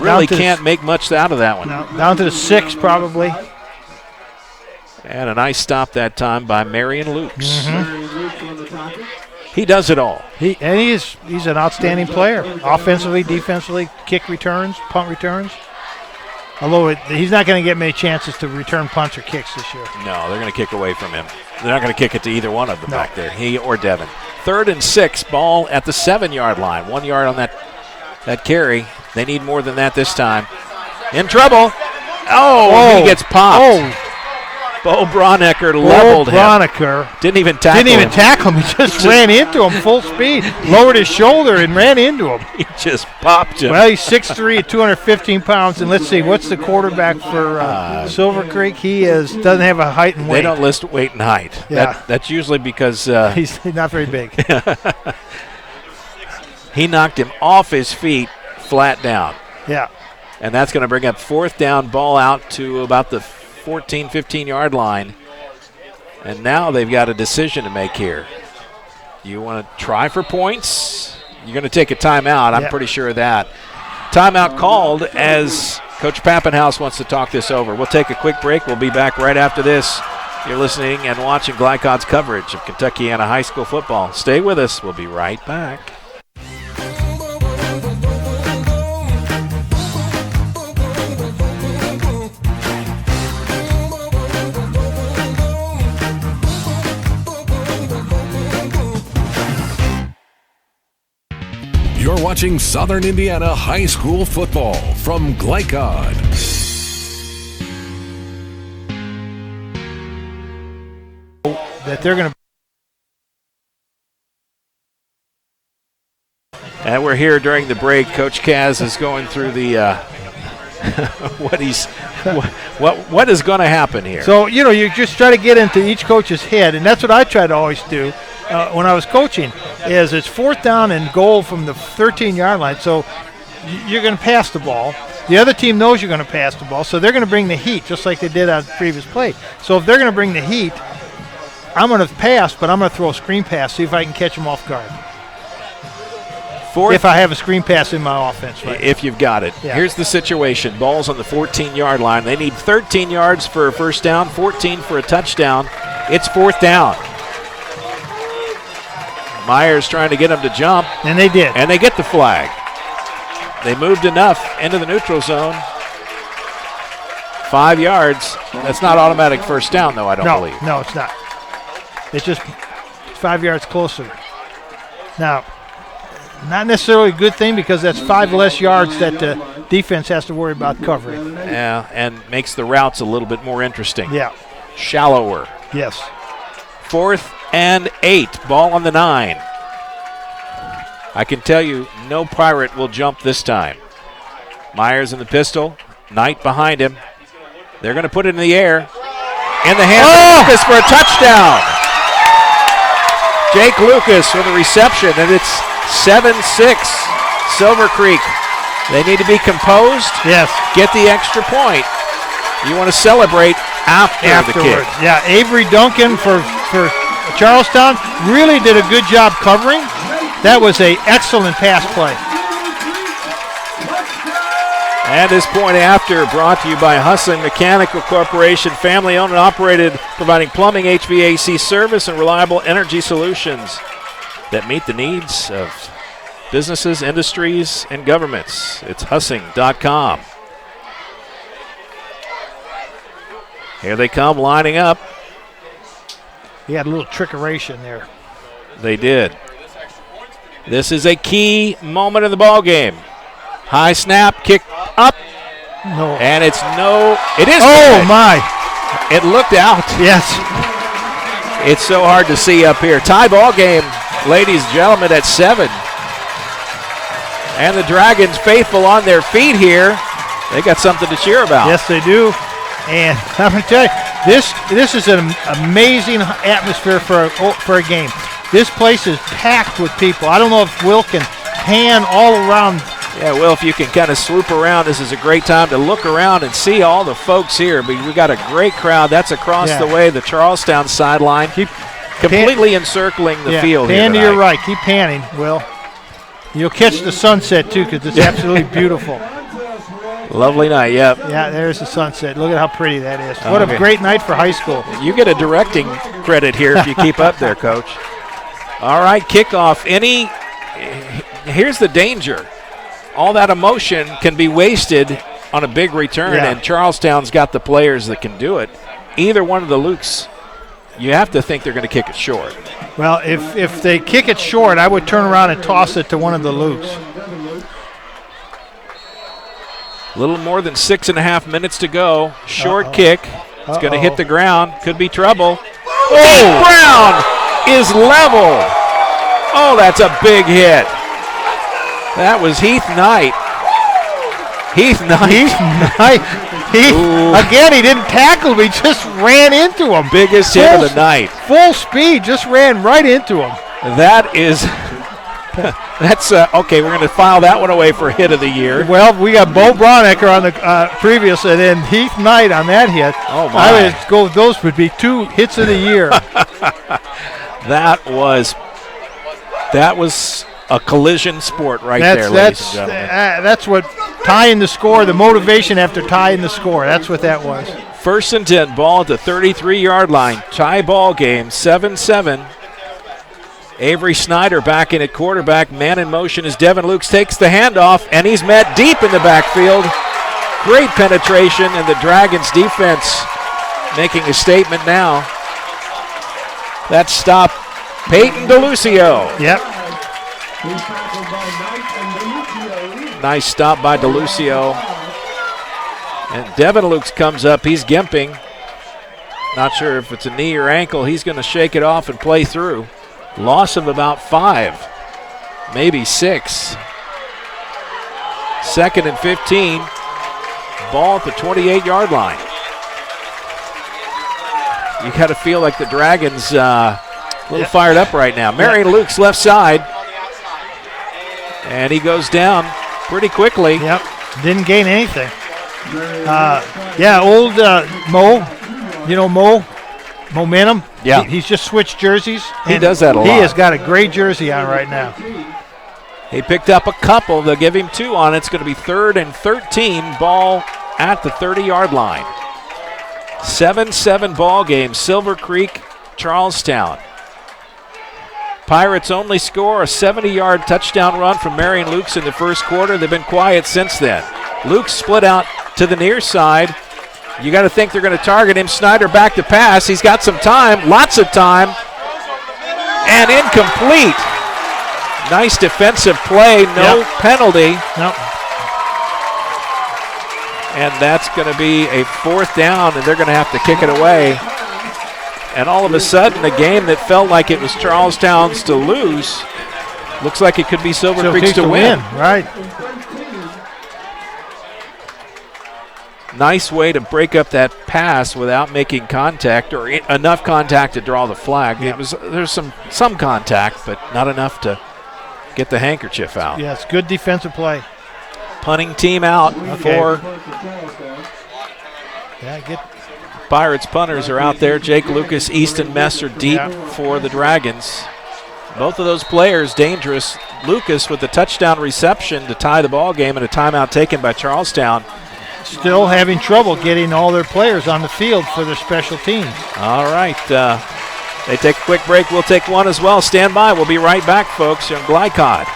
really can't make much out of that one. Down to the 6 probably. And a nice stop that time by Marion Lukes. Mm-hmm. He does it all. He's an outstanding player. Offensively, defensively, kick returns, punt returns. Although he's not going to get many chances to return punts or kicks this year. No, they're going to kick away from him. They're not going to kick it to either one of them back there, he or Devin. 3rd and 6, ball at the 7-yard line. 1 yard on that carry. They need more than that this time. In trouble. Oh, he gets popped. Oh. Bo Bronecker leveled him. Didn't even tackle him. He just ran into him full speed, lowered his shoulder, and ran into him. He just popped him. Well, he's 6'3", 215 pounds, and let's see, what's the quarterback for Silver Creek? He doesn't have a height and weight. They don't list weight and height. Yeah. That's usually because he's not very big. He knocked him off his feet, flat down. Yeah. And that's going to bring up 4th down, ball out to about the 14, 15-yard line. And now they've got a decision to make here. You want to try for points? You're going to take a timeout. I'm pretty sure of that. Timeout called as Coach Pappenhouse wants to talk this over. We'll take a quick break. We'll be back right after this. You're listening and watching Glycod's coverage of Kentuckiana High School football. Stay with us. We'll be right back. watching Southern Indiana High School football from Glycod. That they're going to. And we're here during the break. Coach Kaz is going through the what is going to happen here. So, you just try to get into each coach's head, and that's what I try to always do when I was coaching, is it's 4th down and goal from the 13-yard line. So you're going to pass the ball. The other team knows you're going to pass the ball, so they're going to bring the heat, just like they did on the previous play. So if they're going to bring the heat, I'm going to pass, but I'm going to throw a screen pass, see if I can catch them off guard. If I have a screen pass in my offense. Right. If you've got it. Yeah. Here's the situation. Ball's on the 14-yard line. They need 13 yards for a first down, 14 for a touchdown. It's 4th down. Myers trying to get them to jump. And they did. And they get the flag. They moved enough into the neutral zone. 5 yards. That's not automatic first down, though, I don't believe. No, it's not. It's just 5 yards closer. Now, not necessarily a good thing because that's 5 less yards that the defense has to worry about covering. Yeah, and makes the routes a little bit more interesting. Yeah. Shallower. Yes. 4th and 8. Ball on the 9. I can tell you no Pirate will jump this time. Myers in the pistol. Knight behind him. They're going to put it in the air. In the hands of Lucas for a touchdown. Jake Lucas for the reception, and it's 7-6, Silver Creek. They need to be composed. Yes. Get the extra point. You want to celebrate afterwards. The kick. Yeah, Avery Duncan for Charlestown really did a good job covering. That was an excellent pass play. And this point after brought to you by Hussing Mechanical Corporation, family owned and operated, providing plumbing, HVAC service, and reliable energy solutions that meet the needs of businesses, industries, and governments. It's Hussing.com. Here they come lining up. He had a little trickeration there. They did. This is a key moment in the ball game. High snap, kick up. No. And it's no. It is. Oh, good. my. It looked out. Yes. It's so hard to see up here. Tie ball game, ladies and gentlemen, at 7. And the Dragons faithful on their feet here. They got something to cheer about. Yes, they do. And I'm going to tell you, this is an amazing atmosphere for a game. This place is packed with people. I don't know if Will can pan all around. Yeah, Will, if you can kind of swoop around, this is a great time to look around and see all the folks here. But we got a great crowd. That's across the way, the Charlestown sideline. Keep completely encircling the field here pan to tonight. your right. Keep panning, Will. You'll catch the sunset, too, because it's absolutely beautiful. Lovely night, yep. Yeah, there's the sunset. Look at how pretty that is. What a great night for high school. You get a directing credit here if you keep up there, Coach. All right, kickoff. Here's the danger. All that emotion can be wasted on a big return, and Charlestown's got the players that can do it. Either one of the Lukes, you have to think they're going to kick it short. Well, if they kick it short, I would turn around and toss it to one of the Lukes. A little more than 6.5 minutes to go. Short kick. It's going to hit the ground. Could be trouble. Oh! Brown is level. Oh, that's a big hit. That was Heath Knight. Again, he didn't tackle him. He just ran into him. Biggest hit of the night. Full speed, just ran right into him. That is... That's okay. We're going to file that one away for hit of the year. Well, we got Bo Braunecker on the previous, and then Heath Knight on that hit. Oh my! I would go. Those would be 2 hits of the year. That was a collision sport right there, ladies and gentlemen. That's what tying the score, the motivation after tying the score. That's what that was. 1st and 10, ball at the 33-yard line. Tie ball game, 7-7. Avery Snyder back in at quarterback. Man in motion as Devin Lukes takes the handoff, and he's met deep in the backfield. Great penetration, and the Dragons defense making a statement now. That stop, Peyton DeLucio. Yep. nice stop by DeLucio. And Devin Lukes comes up. He's gimping. Not sure if it's a knee or ankle. He's going to shake it off and play through. Loss of about 5, maybe 6. 2nd and 15. Ball at the 28-yard line. You got to feel like the Dragons a little fired up right now. Marion Lukes left side. And he goes down pretty quickly. Yep, didn't gain anything. Old Mo, you know Mo, Momentum. Yeah. He's just switched jerseys. He does that a lot. He has got a gray jersey on right now. He picked up a couple. They'll give him 2 on it. It's going to be 3rd and 13. Ball at the 30-yard line. 7-7 ball game. Silver Creek, Charlestown. Pirates only score a 70-yard touchdown run from Marion Lukes in the first quarter. They've been quiet since then. Lukes split out to the near side. You got to think they're going to target him. Snyder back to pass. He's got some time, lots of time, and incomplete. Nice defensive play, no penalty. Nope. And that's going to be a 4th down, and they're going to have to kick it away. And all of a sudden, a game that felt like it was Charlestown's to lose looks like it could be Silver Creek's to win. Right. Nice way to break up that pass without making contact or enough contact to draw the flag. Yep. There's some contact, but not enough to get the handkerchief out. Yeah, it's good defensive play. Punting team out for Pirates. Punters are out there. Jake Lucas, Easton Messer deep for the Dragons. Both of those players dangerous. Lucas with the touchdown reception to tie the ball game and a timeout taken by Charlestown. Still having trouble getting all their players on the field for their special teams. All right. They take a quick break. We'll take one as well. Stand by. We'll be right back, folks, on Glycod.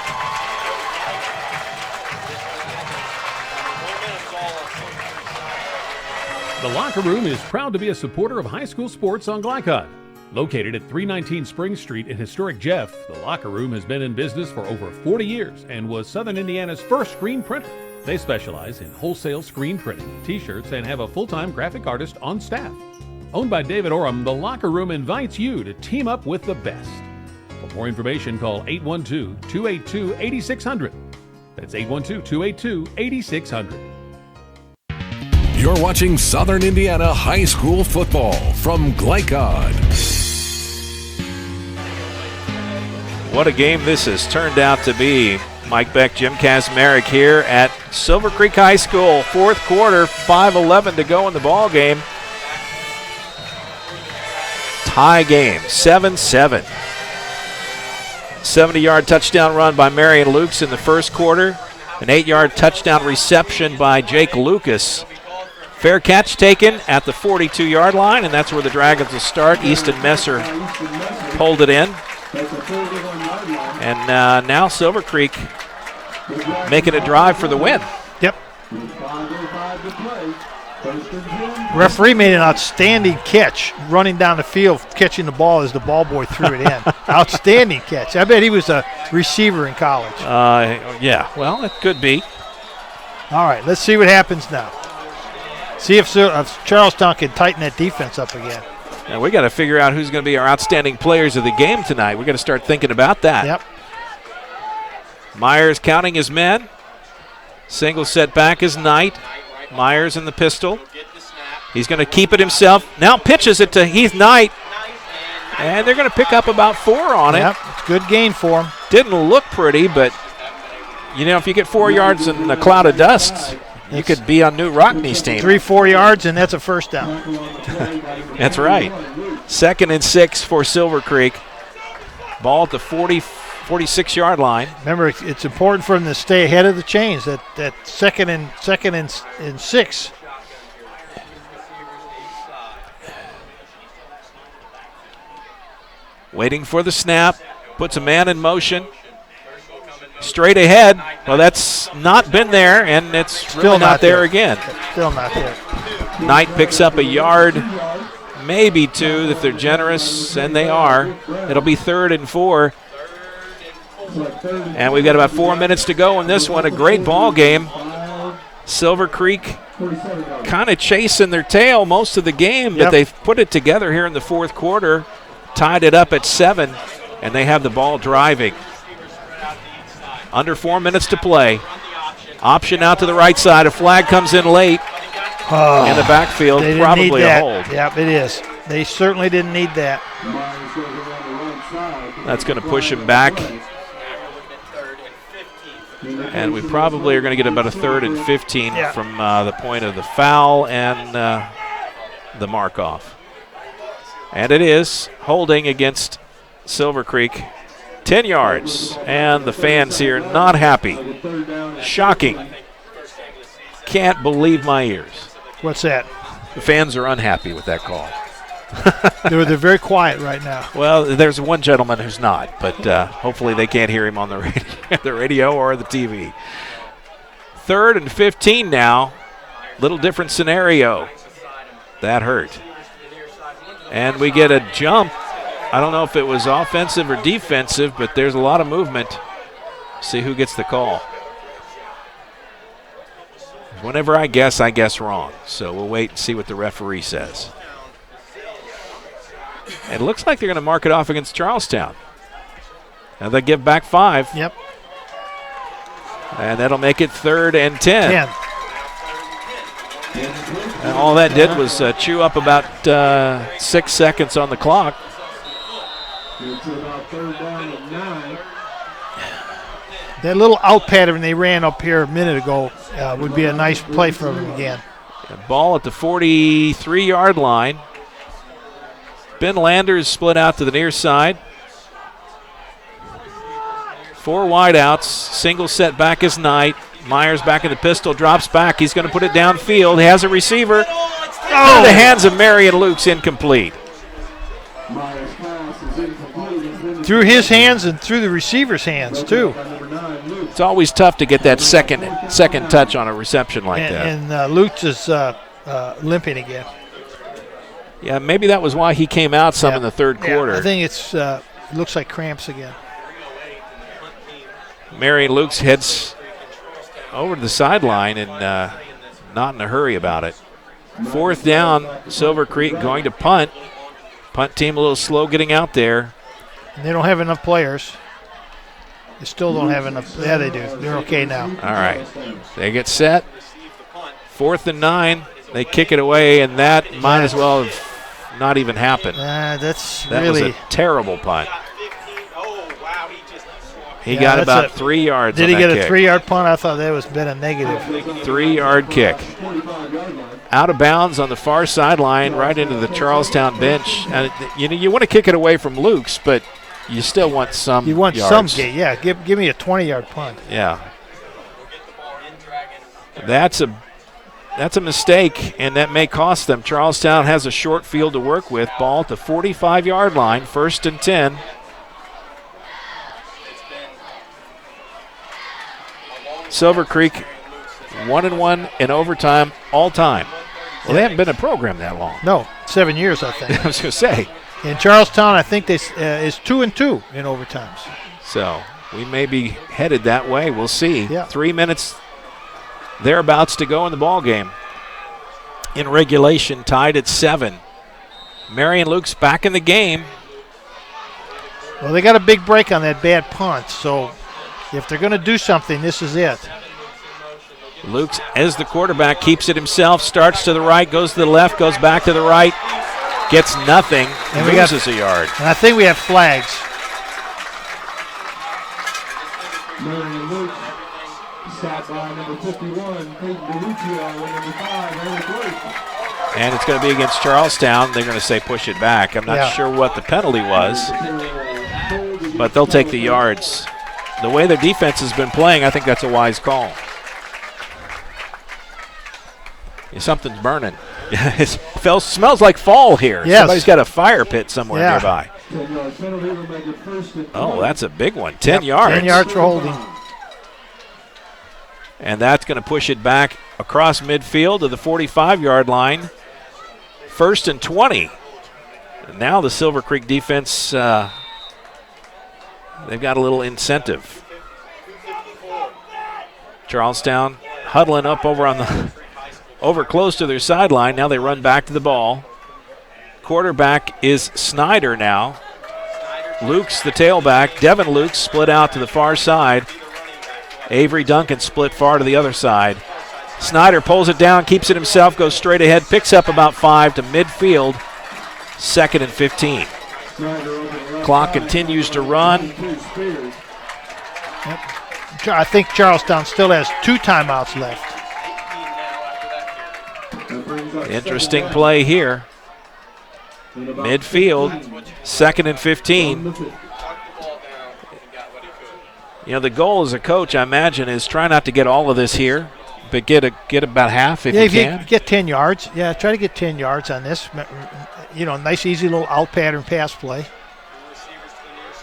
The Locker Room is proud to be a supporter of high school sports on Glycod. Located at 319 Spring Street in historic Jeff, the Locker Room has been in business for over 40 years and was Southern Indiana's first screen printer. They specialize in wholesale screen printing, t-shirts, and have a full-time graphic artist on staff. Owned by David Oram, the Locker Room invites you to team up with the best. For more information, call 812-282-8600. That's 812-282-8600. You're watching Southern Indiana High School football from Glycod. What a game this has turned out to be. Mike Beck, Jim Kazmarek here at Silver Creek High School. 4th quarter, 5:11 to go in the ball game. Tie game, 7-7. 70-yard touchdown run by Marion Lukes in the first quarter. An 8-yard touchdown reception by Jake Lucas. Fair catch taken at the 42-yard line, and that's where the Dragons will start. Easton Messer pulled it in. And now Silver Creek making a drive for the win. Yep. Referee made an outstanding catch running down the field, catching the ball as the ball boy threw it in. Outstanding catch. I bet he was a receiver in college. Yeah, well, it could be. All right, let's see what happens now. See if Charlestown can tighten that defense up again. Now we got to figure out who's going to be our outstanding players of the game tonight. We got to start thinking about that. Yep. Myers counting his men. Single set back is Knight. Myers in the pistol. He's going to keep it himself. Now pitches it to Heath Knight. And they're going to pick up about 4 on it. Yep, it's good gain for him. Didn't look pretty, but, you know, if you get 4 yards in a cloud of dust, you could be on New Rockney's team. 3-4 yards, and that's a first down. That's right. 2nd and 6 for Silver Creek. Ball at the 46-yard line. Remember, it's important for them to stay ahead of the chains. That second and 6. Waiting for the snap. Puts a man in motion. Straight ahead. Well, that's not been there, and it's Still really not there there again. Still not there. Knight picks up a yard, maybe 2 if they're generous, and they are. It'll be 3rd and 4. And we've got about 4 minutes to go in this one. A great ball game. Silver Creek kind of chasing their tail most of the game, but they've put it together here in the fourth quarter, tied it up at 7, and they have the ball driving. Under 4 minutes to play. Option out to the right side. A flag comes in late in the backfield. Probably a hold. Yep, it is. They certainly didn't need that. That's going to push him back. And we probably are going to get about a 3rd and 15 from the point of the foul and the mark-off. And it is holding against Silver Creek. 10 yards. And the fans here not happy. Shocking. Can't believe my ears. What's that? The fans are unhappy with that call. They're very quiet right now. Well, there's one gentleman who's not, but hopefully they can't hear him on the radio or the TV. 3rd and 15 now. Little different scenario. That hurt. And we get a jump. I don't know if it was offensive or defensive, but there's a lot of movement. See who gets the call. Whenever I guess wrong. So we'll wait and see what the referee says. It looks like they're going to mark it off against Charlestown. Now they give back 5. Yep. And that'll make it 3rd and 10. And all that did was chew up about 6 seconds on the clock. That little out pattern they ran up here a minute ago would be a nice play for them again. The ball at the 43-yard line. Ben Landers split out to the near side. 4 wideouts. Single set back is Knight. Myers back in the pistol, drops back. He's going to put it downfield. He has a receiver. Oh, the hands of Marion Luke's incomplete. Through his hands and through the receiver's hands, too. It's always tough to get that second touch on a reception like that. And Lutz is limping again. Yeah, maybe that was why he came out some in the third quarter. I think it looks like cramps again. Marion Luke's heads over to the sideline and not in a hurry about it. 4th down, Silver Creek going to punt. Punt team a little slow getting out there. And they don't have enough players. They still don't have enough. Yeah, they do. They're okay now. All right. They get set. 4th and 9. They kick it away, and that might as well have not even happened. That was a terrible punt. He got about 3 yards on that kick. Did he get a 3-yard punt? I thought that was been a negative. 3-yard kick. Out of bounds on the far sideline, right into the Charlestown bench. And you want to kick it away from Luke's, but you still want some You want yards. some, yeah. Give me a 20-yard punt. Yeah. That's a mistake, and that may cost them. Charlestown has a short field to work with. Ball at the 45-yard line, 1st and 10. Silver Creek 1-1 in overtime all time. Well, they haven't been in a program that long. No, 7 years, I think. I was going to say. In Charlestown, I think is 2-2 in overtimes. So we may be headed that way. We'll see. Yeah. 3 minutes thereabouts to go in the ball game. In regulation, tied at 7. Marion Luke's back in the game. Well, they got a big break on that bad punt, so if they're going to do something, this is it. Luke's, as the quarterback, keeps it himself, starts to the right, goes to the left, goes back to the right, gets nothing, and loses a yard. And I think we have flags. Marion Luke, stopped by number 51, Peyton DeLucio, and number 5, Eric Luke. And it's going to be against Charlestown. They're going to say push it back. I'm not sure what the penalty was, but they'll take the yards. The way their defense has been playing, I think that's a wise call. Something's burning. It smells like fall here. Yes. Somebody's got a fire pit somewhere nearby. 10-yard penalty will make it 1st and 10. Oh, that's a big one. 10 yards. 10 yards for holding. And that's going to push it back across midfield to the 45-yard line. 1st and 20. And now the Silver Creek defense they've got a little incentive. Charlestown huddling up over close to their sideline. Now they run back to the ball. Quarterback is Snyder now. Luke's the tailback. Devin Luke split out to the far side. Avery Duncan split far to the other side. Snyder pulls it down, keeps it himself, goes straight ahead, picks up about 5 to midfield. 2nd and 15. Clock continues to run. Yep. I think Charlestown still has 2 timeouts left. Interesting play here. Midfield, 2nd and 15. You know, the goal as a coach, I imagine, is try not to get all of this here, but get about half if you can. You get 10 yards. Yeah, try to get 10 yards on this. You know, nice, easy little out pattern pass play.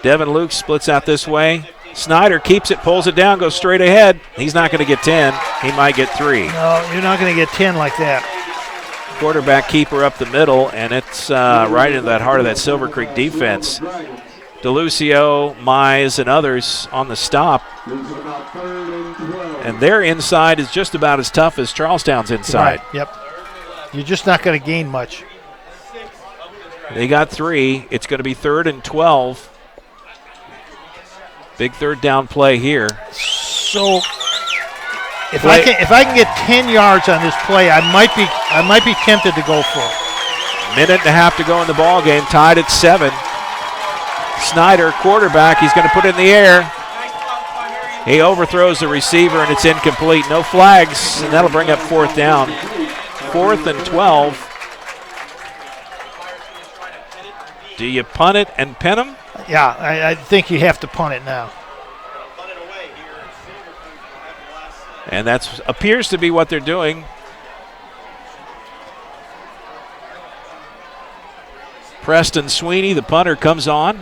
Devin Luke splits out this way. Snyder keeps it, pulls it down, goes straight ahead. He's not going to get 10. He might get 3. No, you're not going to get 10 like that. Quarterback keeper up the middle, and it's right into that heart of that Silver Creek defense. DeLucio, Mize, and others on the stop. And their inside is just about as tough as Charlestown's inside. Right. Yep. You're just not going to gain much. They got 3. It's going to be 3rd and 12. Big third down play here. So if I can get 10 yards on this play, I might be tempted to go for it. Minute and a half to go in the ball game, tied at 7. Snyder, quarterback, he's going to put it in the air. He overthrows the receiver, and it's incomplete. No flags, and that'll bring up 4th down. 4th and 12. Do you punt it and pin him? Yeah, I think you have to punt it now. And that appears to be what they're doing. Preston Sweeney, the punter, comes on.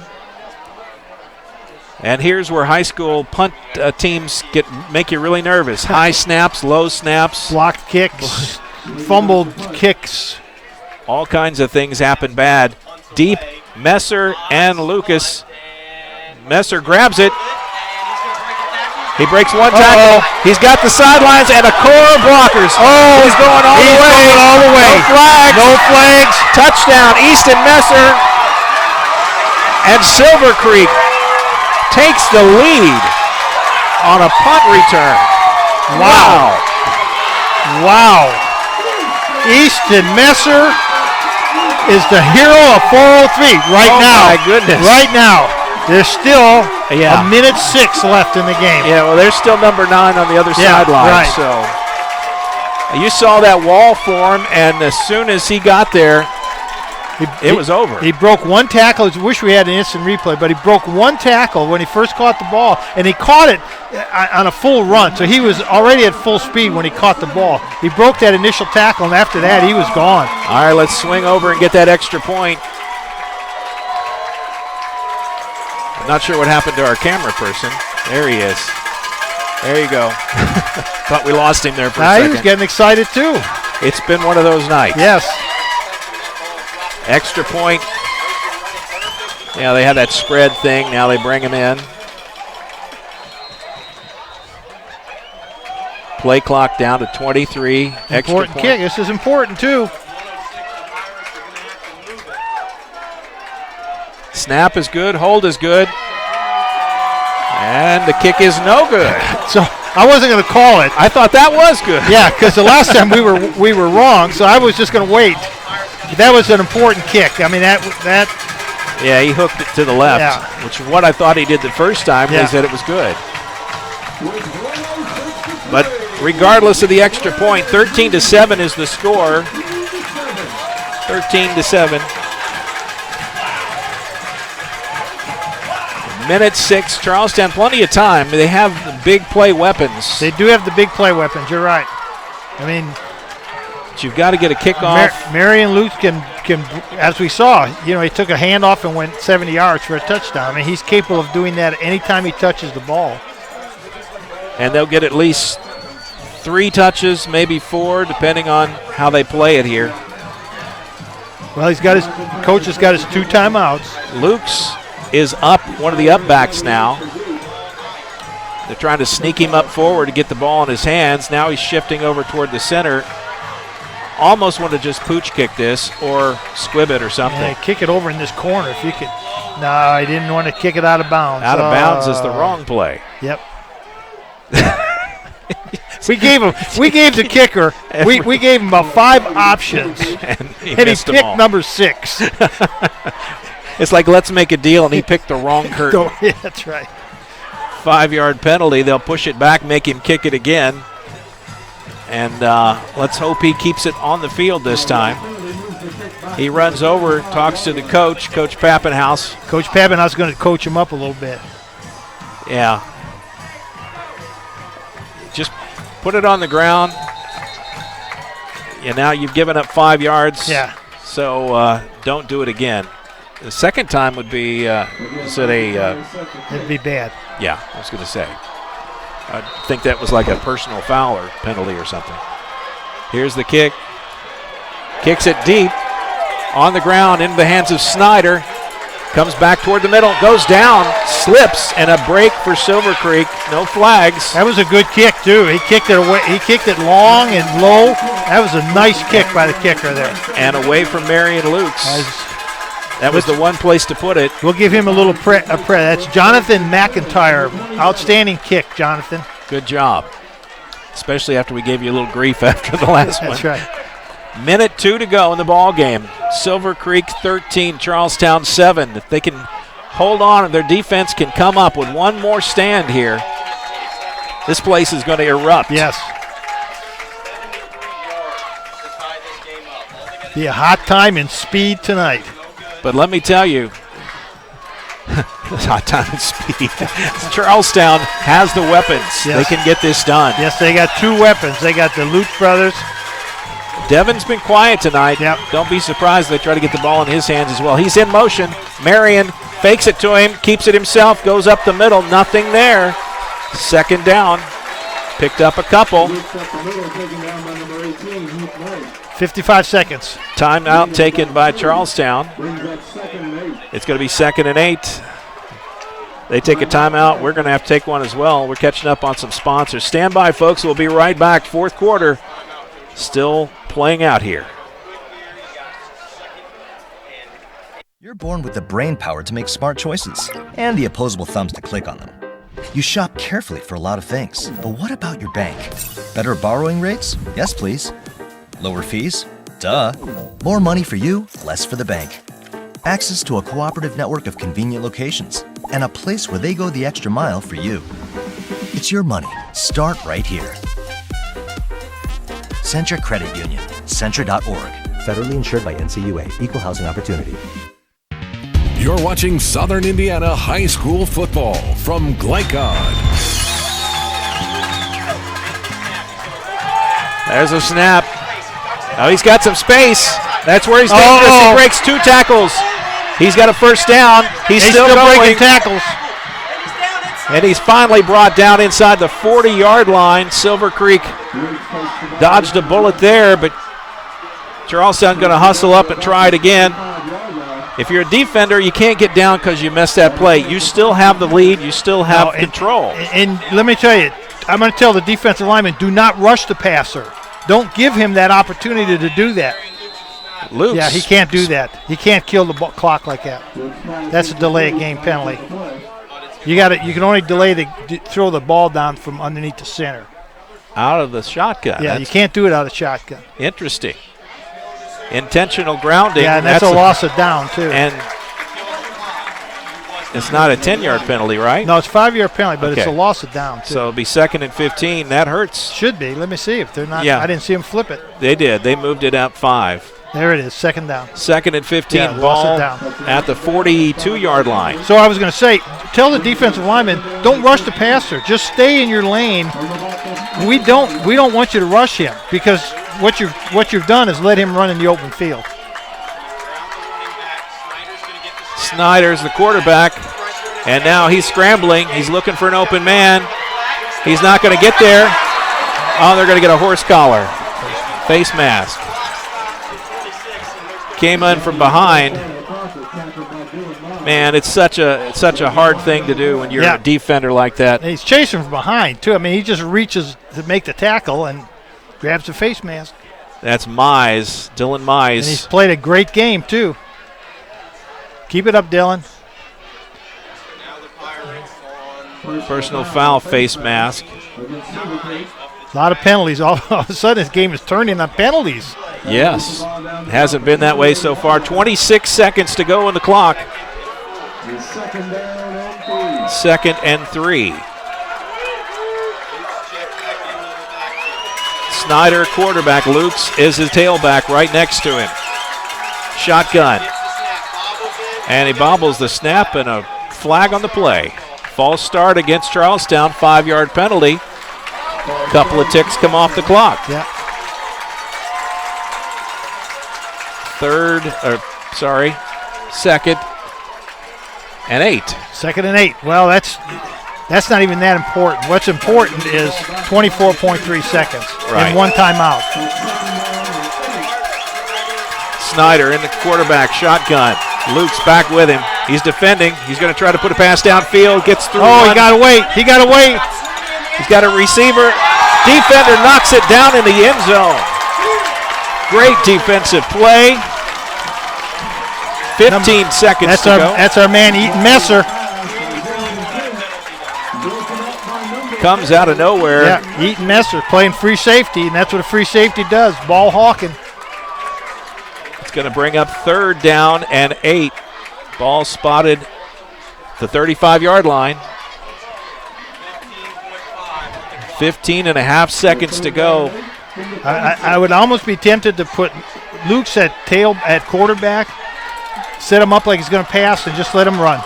And here's where high school punt teams make you really nervous. High snaps, low snaps. Blocked kicks, fumbled kicks. All kinds of things happen bad. Deep, Messer and Lucas. Messer grabs it. He breaks one tackle. He's got the sidelines and a core of blockers. Oh, he's going all the way. Going all the way. No flags. No flags. Touchdown, Easton Messer. And Silver Creek takes the lead on a punt return. Wow. Wow. Easton Messer is the hero of 403 right now. Oh, my goodness. Right now. There's still a minute 6 left in the game. Yeah, well, there's still number 9 on the other sideline. Right. So you saw that wall form, and as soon as he got there, it was over. He broke one tackle. I wish we had an instant replay, but he broke one tackle when he first caught the ball, and he caught it on a full run. So he was already at full speed when he caught the ball. He broke that initial tackle, and after that, he was gone. All right, let's swing over and get that extra point. I'm not sure what happened to our camera person. There he is. There you go. Thought we lost him there for a second. He was getting excited too. It's been one of those nights. Yes. Extra point. Yeah, they had that spread thing. Now they bring him in. Play clock down to 23. Important kick. This is important too. Snap is good. Hold is good. And the kick is no good. So I wasn't going to call it. I thought that was good. Yeah, because the last time we were wrong, so I was just going to wait. That was an important kick. I mean, that. Yeah, he hooked it to the left, which is what I thought he did the first time. He said it was good. But regardless of the extra point, 13-7 is the score. 13-7. Minute 6, Charlestown, plenty of time. They have the big play weapons. They do have the big play weapons. You're right. I mean, but you've got to get a kickoff. Marion Lutz can, as we saw, he took a handoff and went 70 yards for a touchdown. I mean, he's capable of doing that anytime he touches the ball. And they'll get at least 3 touches, maybe 4, depending on how they play it here. Well, coach has got his 2 timeouts. Luke's is up, one of the up backs now. They're trying to sneak him up forward to get the ball in his hands. Now he's shifting over toward the center. Almost want to just pooch kick this or squib it or something. Yeah, kick it over in this corner if you could. No, I didn't want to kick it out of bounds. Out of bounds is the wrong play. Yep. we gave the kicker. We gave him about 5 options, and he picked number 6. It's like, let's make a deal, and he picked the wrong curtain. Yeah, that's right. 5-yard penalty. They'll push it back, make him kick it again. And let's hope he keeps it on the field this time. He runs over, talks to the coach, Coach Pappenhouse. Coach Pappenhouse is going to coach him up a little bit. Yeah. Just put it on the ground. And now you've given up 5 yards. Yeah. So don't do it again. The second time would be, it'd be bad. Yeah, I was going to say. I think that was like a personal foul or penalty or something. Here's the kick. Kicks it deep. On the ground, into the hands of Snyder. Comes back toward the middle, goes down, slips, and a break for Silver Creek. No flags. That was a good kick, too. He kicked it away. He kicked it long and low. That was a nice kick by the kicker there. And away from Marion Lukes. That was the one place to put it. We'll give him a little prayer. That's Jonathan McIntyre. Outstanding kick, Jonathan. Good job. Especially after we gave you a little grief after the last one. That's right. Minute 2 to go in the ball game. Silver Creek 13, Charlestown 7. If they can hold on and their defense can come up with one more stand here, this place is going to erupt. Yes. Be a hot time and speed tonight. But let me tell you, hot time and speed. Charlestown has the weapons. Yes. They can get this done. Yes, they got 2 weapons. They got the Lutz brothers. Devon's been quiet tonight. Yep. Don't be surprised they try to get the ball in his hands as well. He's in motion. Marion fakes it to him, keeps it himself, goes up the middle. Nothing there. Second down. Picked up a couple. 55 seconds. Timeout taken by Charlestown. It's going to be 2nd and 8. They take a timeout. We're going to have to take one as well. We're catching up on some sponsors. Stand by, folks. We'll be right back. 4th quarter still playing out here. You're born with the brain power to make smart choices and the opposable thumbs to click on them. You shop carefully for a lot of things, but what about your bank? Better borrowing rates? Yes, please. Lower fees? Duh. More money for you, less for the bank. Access to a cooperative network of convenient locations and a place where they go the extra mile for you. It's your money. Start right here. Centra Credit Union. Centra.org. Federally insured by NCUA. Equal housing opportunity. You're watching Southern Indiana High School football from Glycod. There's a snap. Oh, he's got some space. That's where he's dangerous. He breaks 2 tackles. He's got a first down. He's still going. Breaking tackles. And he's finally brought down inside the 40-yard line. Silver Creek dodged a bullet there, but Charlestown going to hustle up and try it again. If you're a defender, you can't get down because you messed that play. You still have the lead. You still have control. And let me tell you, I'm going to tell the defensive lineman, do not rush the passer. Don't give him that opportunity to do that. Luke. Yeah, he can't do that. He can't kill the clock like that. That's a delay of game penalty. You can only throw the ball down from underneath the center. Out of the shotgun. Yeah, you can't do it out of shotgun. Interesting. Intentional grounding. Yeah, and that's a loss of down, too. And it's not a 10-yard penalty, right? No, it's a 5-yard penalty, but it's a loss of down, too. So it'll be 2nd and 15. That hurts. Should be. Let me see if they're not. Yeah. I didn't see them flip it. They did. They moved it out 5. There it is, 2nd down. 2nd and 15, yeah, ball down. at the 42-yard line. So I was going to say, tell the defensive lineman, don't rush the passer. Just stay in your lane. We don't want you to rush him because what you've done is let him run in the open field. Snyder's the quarterback, and now he's scrambling. He's looking for an open man. He's not going to get there. Oh, they're going to get a horse collar, face mask. Came in from behind. Man, it's such a hard thing to do when you're a defender like that. And he's chasing from behind, too. I mean, he just reaches to make the tackle and grabs the face mask. That's Mize, Dylan Mize. And he's played a great game, too. Keep it up, Dylan. Personal foul, face mask. A lot of penalties. All of a sudden, this game is turning on penalties. Yes. It hasn't been that way so far. 26 seconds to go on the clock. Second and 3. Snyder, quarterback. Lukes is his tailback right next to him. Shotgun. And he bobbles the snap and a flag on the play. False start against Charlestown, 5-yard penalty. Couple of ticks come off the clock. Yeah. Second and 8. Second and 8. Well, that's not even that important. What's important is 24.3 seconds and one timeout. Snyder in the quarterback, shotgun. Luke's back with him. He's defending. He's going to try to put a pass downfield. Gets through. Oh, he got to wait. He's got a receiver. Defender knocks it down in the end zone. Great defensive play. 15 seconds to go. That's our man, Eaton Messer. Comes out of nowhere. Yeah, Eaton Messer playing free safety, and that's what a free safety does, ball hawking. It's going to bring up 3rd down and 8. Ball spotted the 35-yard line. 15 and a half seconds to go. I would almost be tempted to put Luke's at quarterback, set him up like he's going to pass, and just let him run.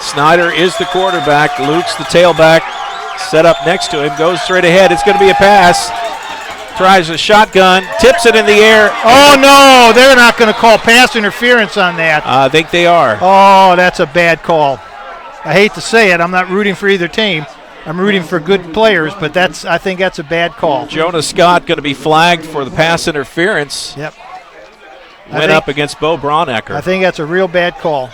Snyder is the quarterback. Luke's the tailback. Set up next to him. Goes straight ahead. It's going to be a pass. Tries a shotgun. Tips it in the air. Oh, no. They're not going to call pass interference on that. I think they are. Oh, that's a bad call. I hate to say it. I'm not rooting for either team. I'm rooting for good players, but I think that's a bad call. Jonah Scott going to be flagged for the pass interference. Yep. Went up against Bo Braunecker. I think that's a real bad call.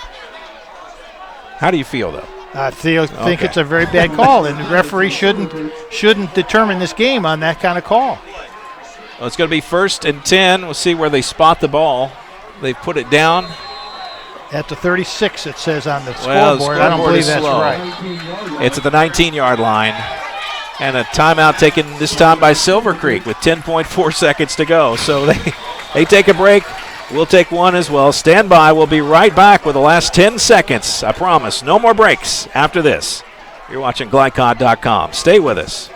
How do you feel, though? I think it's a very bad call, and the referee shouldn't determine this game on that kind of call. Well, it's going to be 1st and 10. We'll see where they spot the ball. They've put it down. At the 36, it says on the scoreboard. I don't believe that's right. It's at the 19-yard line. And a timeout taken this time by Silver Creek with 10.4 seconds to go. So they take a break. We'll take one as well. Stand by. We'll be right back with the last 10 seconds. I promise. No more breaks after this. You're watching Glycod.com. Stay with us.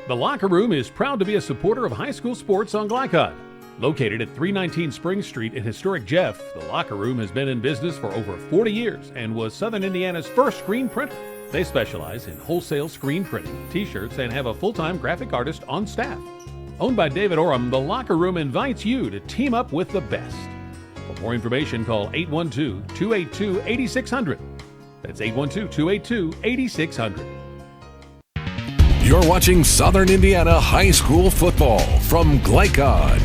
The Locker Room is proud to be a supporter of high school sports on Glycod. Located at 319 Spring Street in historic Jeff, the Locker Room has been in business for over 40 years and was Southern Indiana's first screen printer. They specialize in wholesale screen printing, t-shirts, and have a full-time graphic artist on staff. Owned by David Oram, the Locker Room invites you to team up with the best. For more information, call 812-282-8600. That's 812-282-8600. You're watching Southern Indiana High School football from Glycod.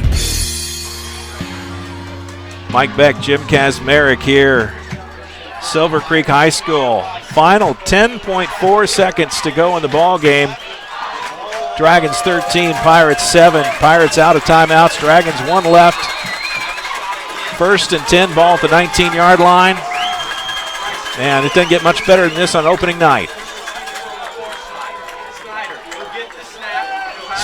Mike Beck, Jim Kazmarek here. Silver Creek High School. Final 10.4 seconds to go in the ball game. Dragons 13, Pirates 7. Pirates out of timeouts. Dragons 1 left. 1st and 10, ball at the 19-yard line. Man, it doesn't get much better than this on opening night.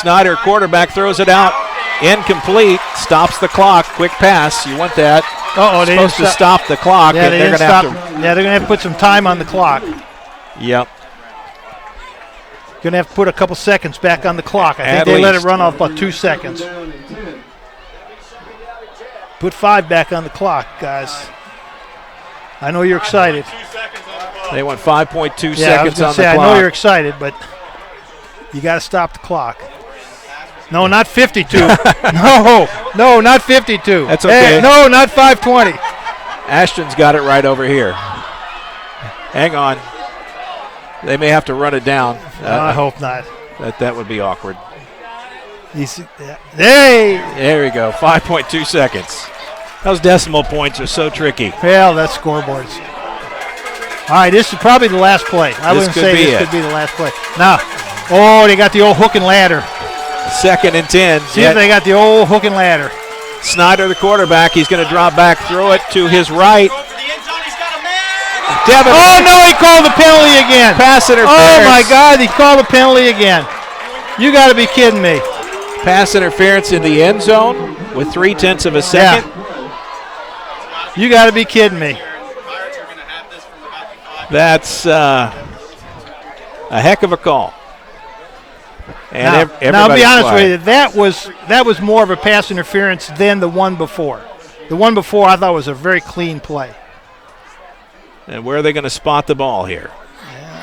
Snyder, quarterback, throws it out. Incomplete. Stops the clock. Quick pass. You want that. They're supposed to stop the clock. Yeah, and they're going to have to. Yeah, they're going to have to put some time on the clock. Yep. Going to have to put a couple seconds back on the clock. I think they let it run off about 2 seconds. Put 5 back on the clock, guys. I know you're excited. They want 5.2 seconds on the clock. I know you're excited, but you got to stop the clock. No, not 52. No, not 52. That's okay. Hey, no, not 520. Ashton's got it right over here. Hang on. They may have to run it down. I hope not. That would be awkward. Hey! There we go. 5.2 seconds. Those decimal points are so tricky. Well, that's scoreboards. All right, this is probably the last play. I wouldn't say this could be the last play. Now, they got the old hook and ladder. 2nd and 10. See if they got the old hook and ladder. Snyder, the quarterback, he's going to drop back, throw it to his right. Devin. Oh, no, he called the penalty again. Pass interference. Oh, my God, he called the penalty again. You got to be kidding me. Pass interference in the end zone with 0.3 of a second. Yeah. You got to be kidding me. That's a heck of a call. And now I'll be honest with you, that was more of a pass interference than the one before. The one before I thought was a very clean play. And where are they going to spot the ball here?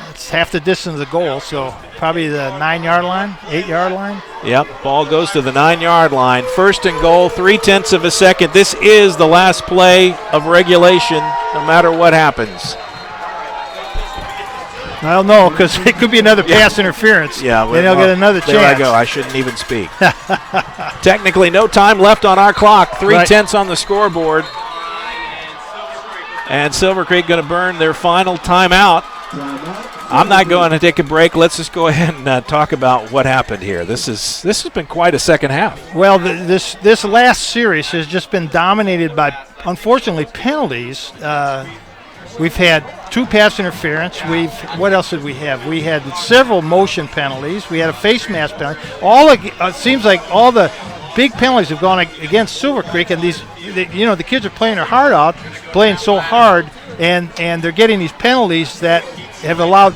It's half the distance of the goal, so probably the 9-yard line, 8-yard line. Yep, ball goes to the 9-yard line. 1st and goal, 0.3 of a second. This is the last play of regulation, no matter what happens. I don't know, because it could be another pass interference. Yeah, and they'll get another chance. There I go. I shouldn't even speak. Technically, no time left on our clock. 0.3 on the scoreboard. And Silver Creek going to burn their final timeout. I'm not going to take a break. Let's just go ahead and talk about what happened here. This has been quite a second half. Well, this last series has just been dominated by, unfortunately, penalties. We've had 2 pass interference. What else did we have? We had several motion penalties. We had a face mask penalty. It seems like all the big penalties have gone against Silver Creek, and the kids are playing their heart out, playing so hard, and they're getting these penalties that have allowed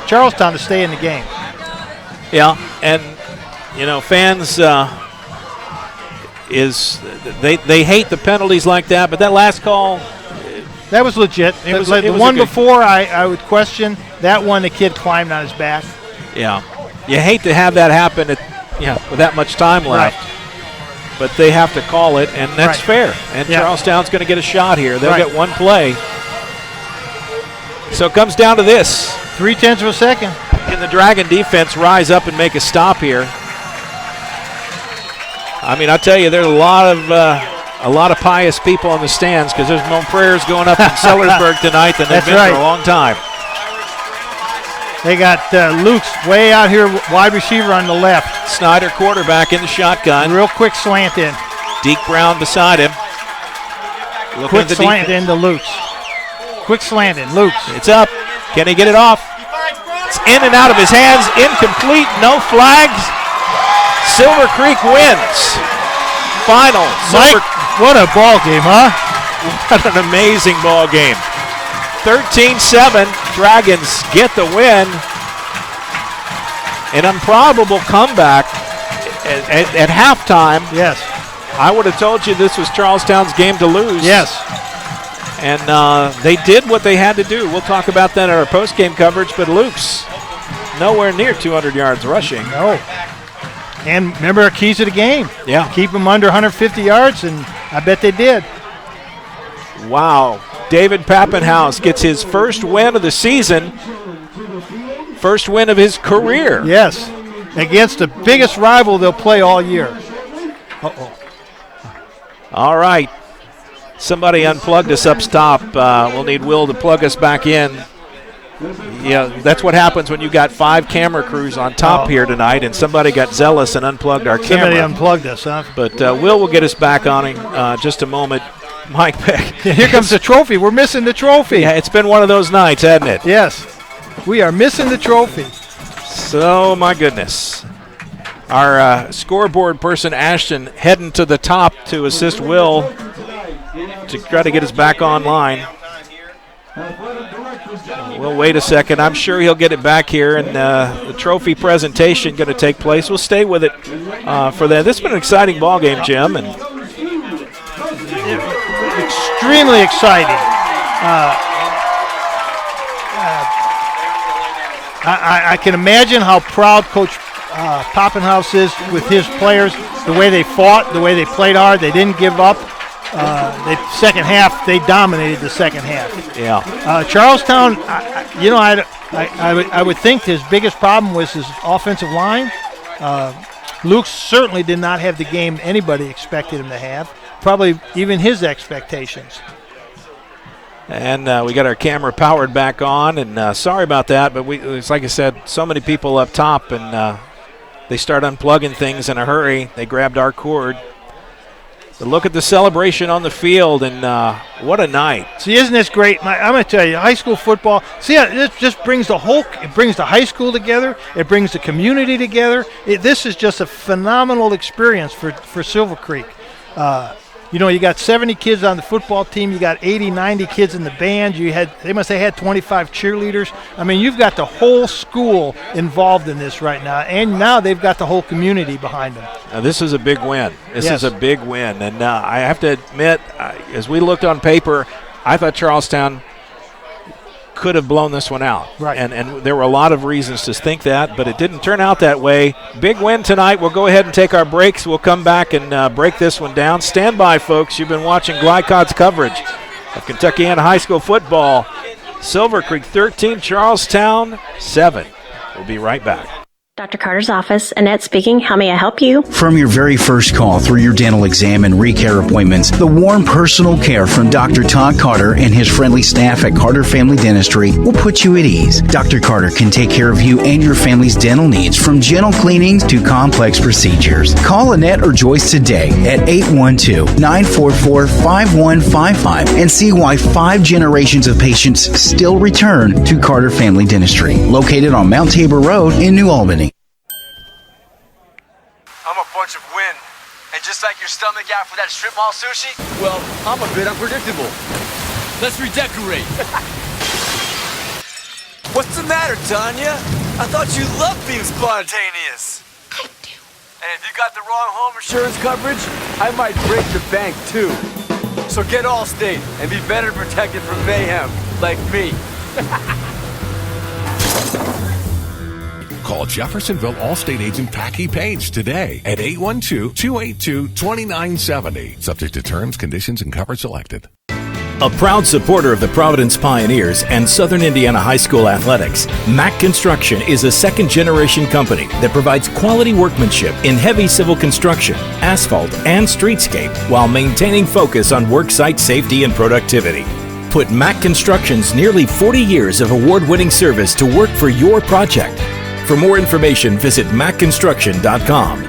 Charlestown to stay in the game. Yeah, and fans they hate the penalties like that, but that last call. That was legit. The one before, I would question. That one, the kid climbed on his back. Yeah. You hate to have that happen with that much time left. Right. But they have to call it, and that's fair. And Charlestown's going to get a shot here. They'll get one play. So it comes down to this. 0.3 of a second. Can the Dragon defense rise up and make a stop here? I mean, I tell you, there's a lot of pious people in the stands because there's more prayers going up in Sellersburg tonight than they've been for a long time. They got Luke's way out here, wide receiver on the left. Snyder, quarterback in the shotgun. Real quick slant in. Deke Brown beside him. Quick slant into Luke's. Quick slant in, Luke's. It's up. Can he get it off? It's in and out of his hands. Incomplete. No flags. Silver Creek wins. Final. Mike, what a ball game, huh? What an amazing ball game. 13-7. Dragons get the win. An improbable comeback at halftime. Yes. I would have told you this was Charlestown's game to lose. Yes. And they did what they had to do. We'll talk about that in our post-game coverage, but Luke's nowhere near 200 yards rushing. No. And remember our keys to the game. Yeah. Keep them under 150 yards, and I bet they did. Wow. David Pappenhouse gets his first win of the season, first win of his career. Yes. Against the biggest rival they'll play all year. Uh-oh. All right. Somebody unplugged us up top. We'll need Will to plug us back in. Yeah, that's what happens when you got 5 camera crews on top here tonight, and somebody got zealous and unplugged our camera. Somebody unplugged us, huh? But Will will get us back on in just a moment. Mike Peck. Here comes the trophy. We're missing the trophy. Yeah, it's been one of those nights, hasn't it? Yes. We are missing the trophy. So, my goodness. Our scoreboard person, Ashton, heading to the top to assist Will to try to get us back online. We'll wait a second. I'm sure he'll get it back here, and the trophy presentation going to take place. We'll stay with it for that. This has been an exciting ball game, Jim, and extremely exciting. I can imagine how proud Coach Poppenhouse is with his players, the way they fought, the way they played hard. They didn't give up. The second half, they dominated the second half. Yeah. Charlestown, I would think his biggest problem was his offensive line. Luke certainly did not have the game anybody expected him to have. probably even his expectations. And we got our camera powered back on, and sorry about that, but it's like I said, so many people up top, and they start unplugging things in a hurry. They grabbed our cord. But look at the celebration on the field, and what a night. See, isn't this great? I'm going to tell you, high school football, see, it just brings the high school together. It brings the community together. This is just a phenomenal experience for Silver Creek. You got 70 kids on the football team. You got 80, 90 kids in the band. They must have had 25 cheerleaders. I mean, you've got the whole school involved in this right now, and now they've got the whole community behind them. Now, this is a big win. This Yes. is a big win, and I have to admit, as we looked on paper, I thought Charlestown could have blown this one out. Right. And there were a lot of reasons to think that, but it didn't turn out that way. Big win tonight. We'll go ahead and take our breaks. We'll come back and break this one down. Stand by, folks. You've been watching Glycod's coverage of Kentuckiana high school football. Silver Creek 13, Charlestown 7. We'll be right back. Dr. Carter's office, Annette speaking. How may I help you? From your very first call through your dental exam and recare appointments, the warm personal care from Dr. Todd Carter and his friendly staff at Carter Family Dentistry will put you at ease. Dr. Carter can take care of you and your family's dental needs, from gentle cleanings to complex procedures. Call Annette or Joyce today at 812-944-5155 and see why 5 generations of patients still return to Carter Family Dentistry, located on Mount Tabor Road in New Albany. I'm a bunch of wind. And just like your stomach after that strip mall sushi, well, I'm a bit unpredictable. Let's redecorate. What's the matter, Tanya? I thought you loved being spontaneous. I do. And if you got the wrong home insurance coverage, I might break the bank too. So get Allstate and be better protected from mayhem, like me. Call Jeffersonville Allstate agent Packy Page today at 812-282-2970. Subject to terms, conditions, and coverage selected. A proud supporter of the Providence Pioneers and Southern Indiana High School athletics, Mack Construction is a second-generation company that provides quality workmanship in heavy civil construction, asphalt, and streetscape while maintaining focus on worksite safety and productivity. Put Mack Construction's nearly 40 years of award-winning service to work for your project. For more information, visit MackConstruction.com.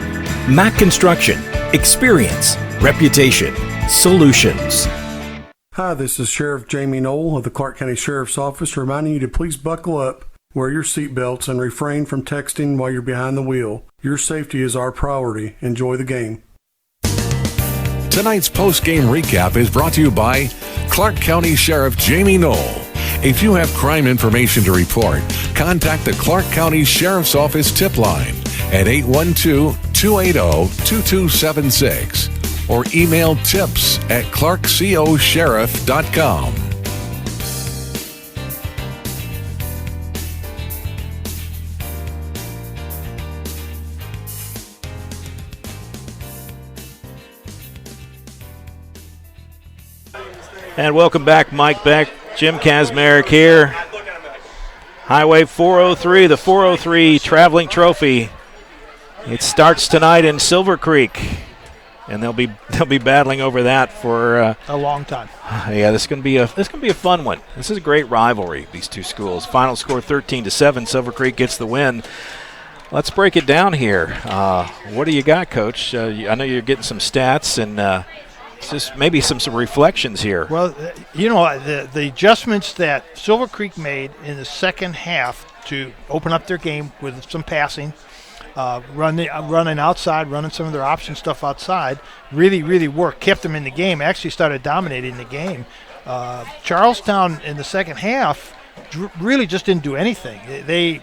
Mack Construction. Experience. Reputation. Solutions. Hi, this is Sheriff Jamie Knoll of the Clark County Sheriff's Office reminding you to please buckle up, wear your seatbelts, and refrain from texting while you're behind the wheel. Your safety is our priority. Enjoy the game. Tonight's post-game recap is brought to you by Clark County Sheriff Jamie Knoll. If you have crime information to report, contact the Clark County Sheriff's Office tip line at 812-280-2276 or email tips@clarkcosheriff.com. And welcome back, Mike Beck, Jim Kazmarek here. Highway 403, the 403 Traveling Trophy. It starts tonight in Silver Creek, and they'll be battling over that for a long time. Yeah, this is gonna be a fun one. This is a great rivalry, these two schools. Final score 13-7. Silver Creek gets the win. Let's break it down here. What do you got, Coach? I know you're getting some stats and. Just maybe some reflections here. Well, the adjustments that Silver Creek made in the second half to open up their game with some passing, running outside, running some of their option stuff outside, really worked, kept them in the game, actually started dominating the game. Charlestown in the second half really just didn't do anything. They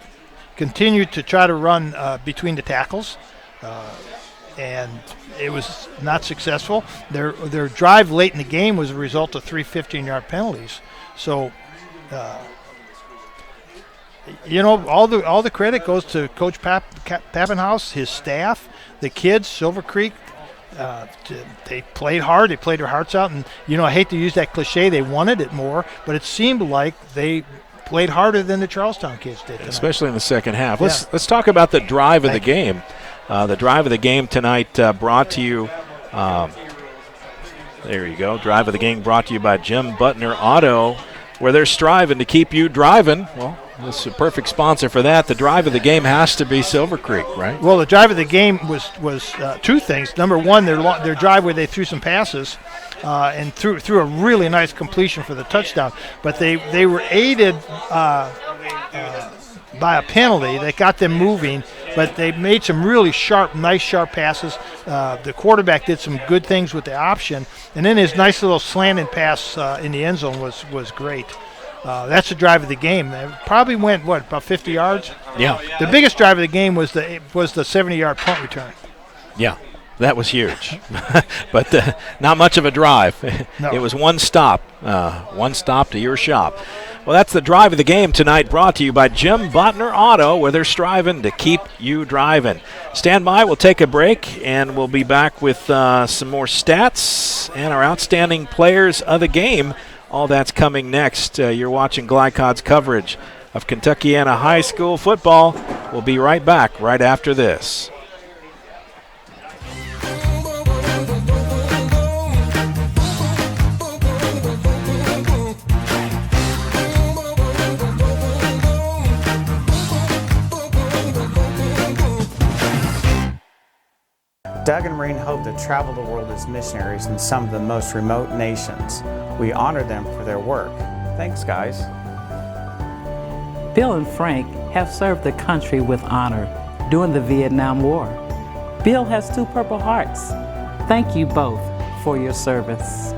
continued to try to run between the tackles, and it was not successful. Their drive late in the game was a result of 3 15-yard penalties. So, all the credit goes to Coach Pappenhaus, his staff, the kids, Silver Creek. They played hard. They played their hearts out. And, I hate to use that cliche, they wanted it more, but it seemed like they played harder than the Charlestown kids did tonight. Especially in the second half. Let's talk about the drive of the game. The drive of the game tonight brought to you There you go. Drive of the game brought to you by Jim Butner Auto, where they're striving to keep you driving. Well, this is a perfect sponsor for that. The drive of the game has to be Silver Creek, right? Well, the drive of the game was two things. Number one, their drive where they threw some passes and threw a really nice completion for the touchdown. But they were aided by a penalty that got them moving. But they made some really nice sharp passes. The quarterback did some good things with the option. And then his nice little slanted pass in the end zone was great. That's the drive of the game. It probably went, about 50 yards? Yeah. The biggest drive of the game was the 70-yard punt return. Yeah, that was huge. But not much of a drive. No. It was one stop to your shop. Well, that's the drive of the game tonight, brought to you by Jim Butner Auto, where they're striving to keep you driving. Stand by. We'll take a break, and we'll be back with some more stats and our outstanding players of the game. All that's coming next. You're watching Glycod's coverage of Kentuckiana High School football. We'll be right back right after this. Doug and Maureen hope to travel the world as missionaries in some of the most remote nations. We honor them for their work. Thanks, guys. Bill and Frank have served the country with honor during the Vietnam War. Bill has 2 Purple Hearts. Thank you both for your service.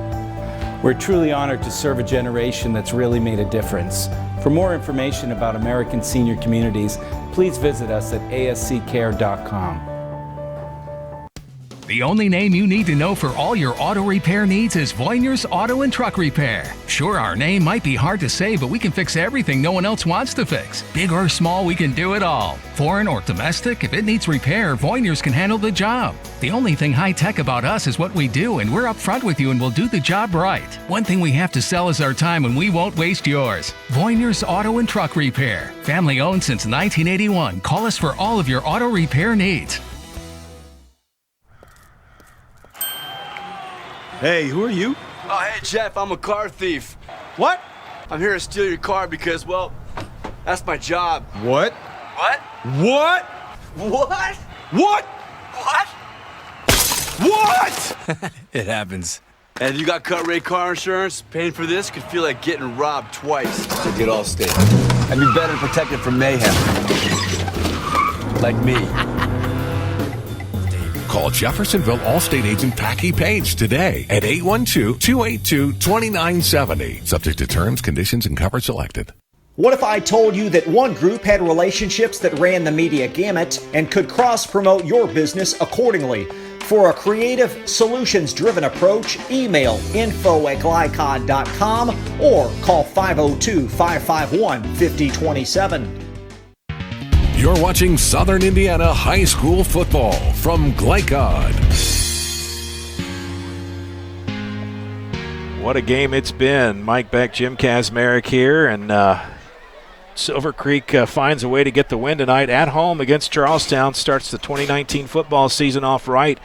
We're truly honored to serve a generation that's really made a difference. For more information about American senior communities, please visit us at asccare.com. The only name you need to know for all your auto repair needs is Voinier's Auto and Truck Repair. Sure, our name might be hard to say, but we can fix everything no one else wants to fix. Big or small, we can do it all. Foreign or domestic, if it needs repair, Voinier's can handle the job. The only thing high-tech about us is what we do, and we're upfront with you and we'll do the job right. One thing we have to sell is our time, and we won't waste yours. Voinier's Auto and Truck Repair. Family-owned since 1981. Call us for all of your auto repair needs. Hey, who are you? Oh, hey, Jeff, I'm a car thief. What? I'm here to steal your car because, well, that's my job. What? What? What? What? What? What? What? It happens. And you got cut rate car insurance? Paying for this could feel like getting robbed twice. So get Allstate. I'd be better protected from mayhem. Like me. Call Jeffersonville Allstate agent Packy Page today at 812-282-2970. Subject to terms, conditions, and coverage selected. What if I told you that one group had relationships that ran the media gamut and could cross-promote your business accordingly? For a creative, solutions-driven approach, email info@glycod.com or call 502-551-5027. You're watching Southern Indiana High School football from Glycod. What a game it's been. Mike Beck, Jim Kazmarek here, and Silver Creek finds a way to get the win tonight at home against Charlestown. Starts the 2019 football season off right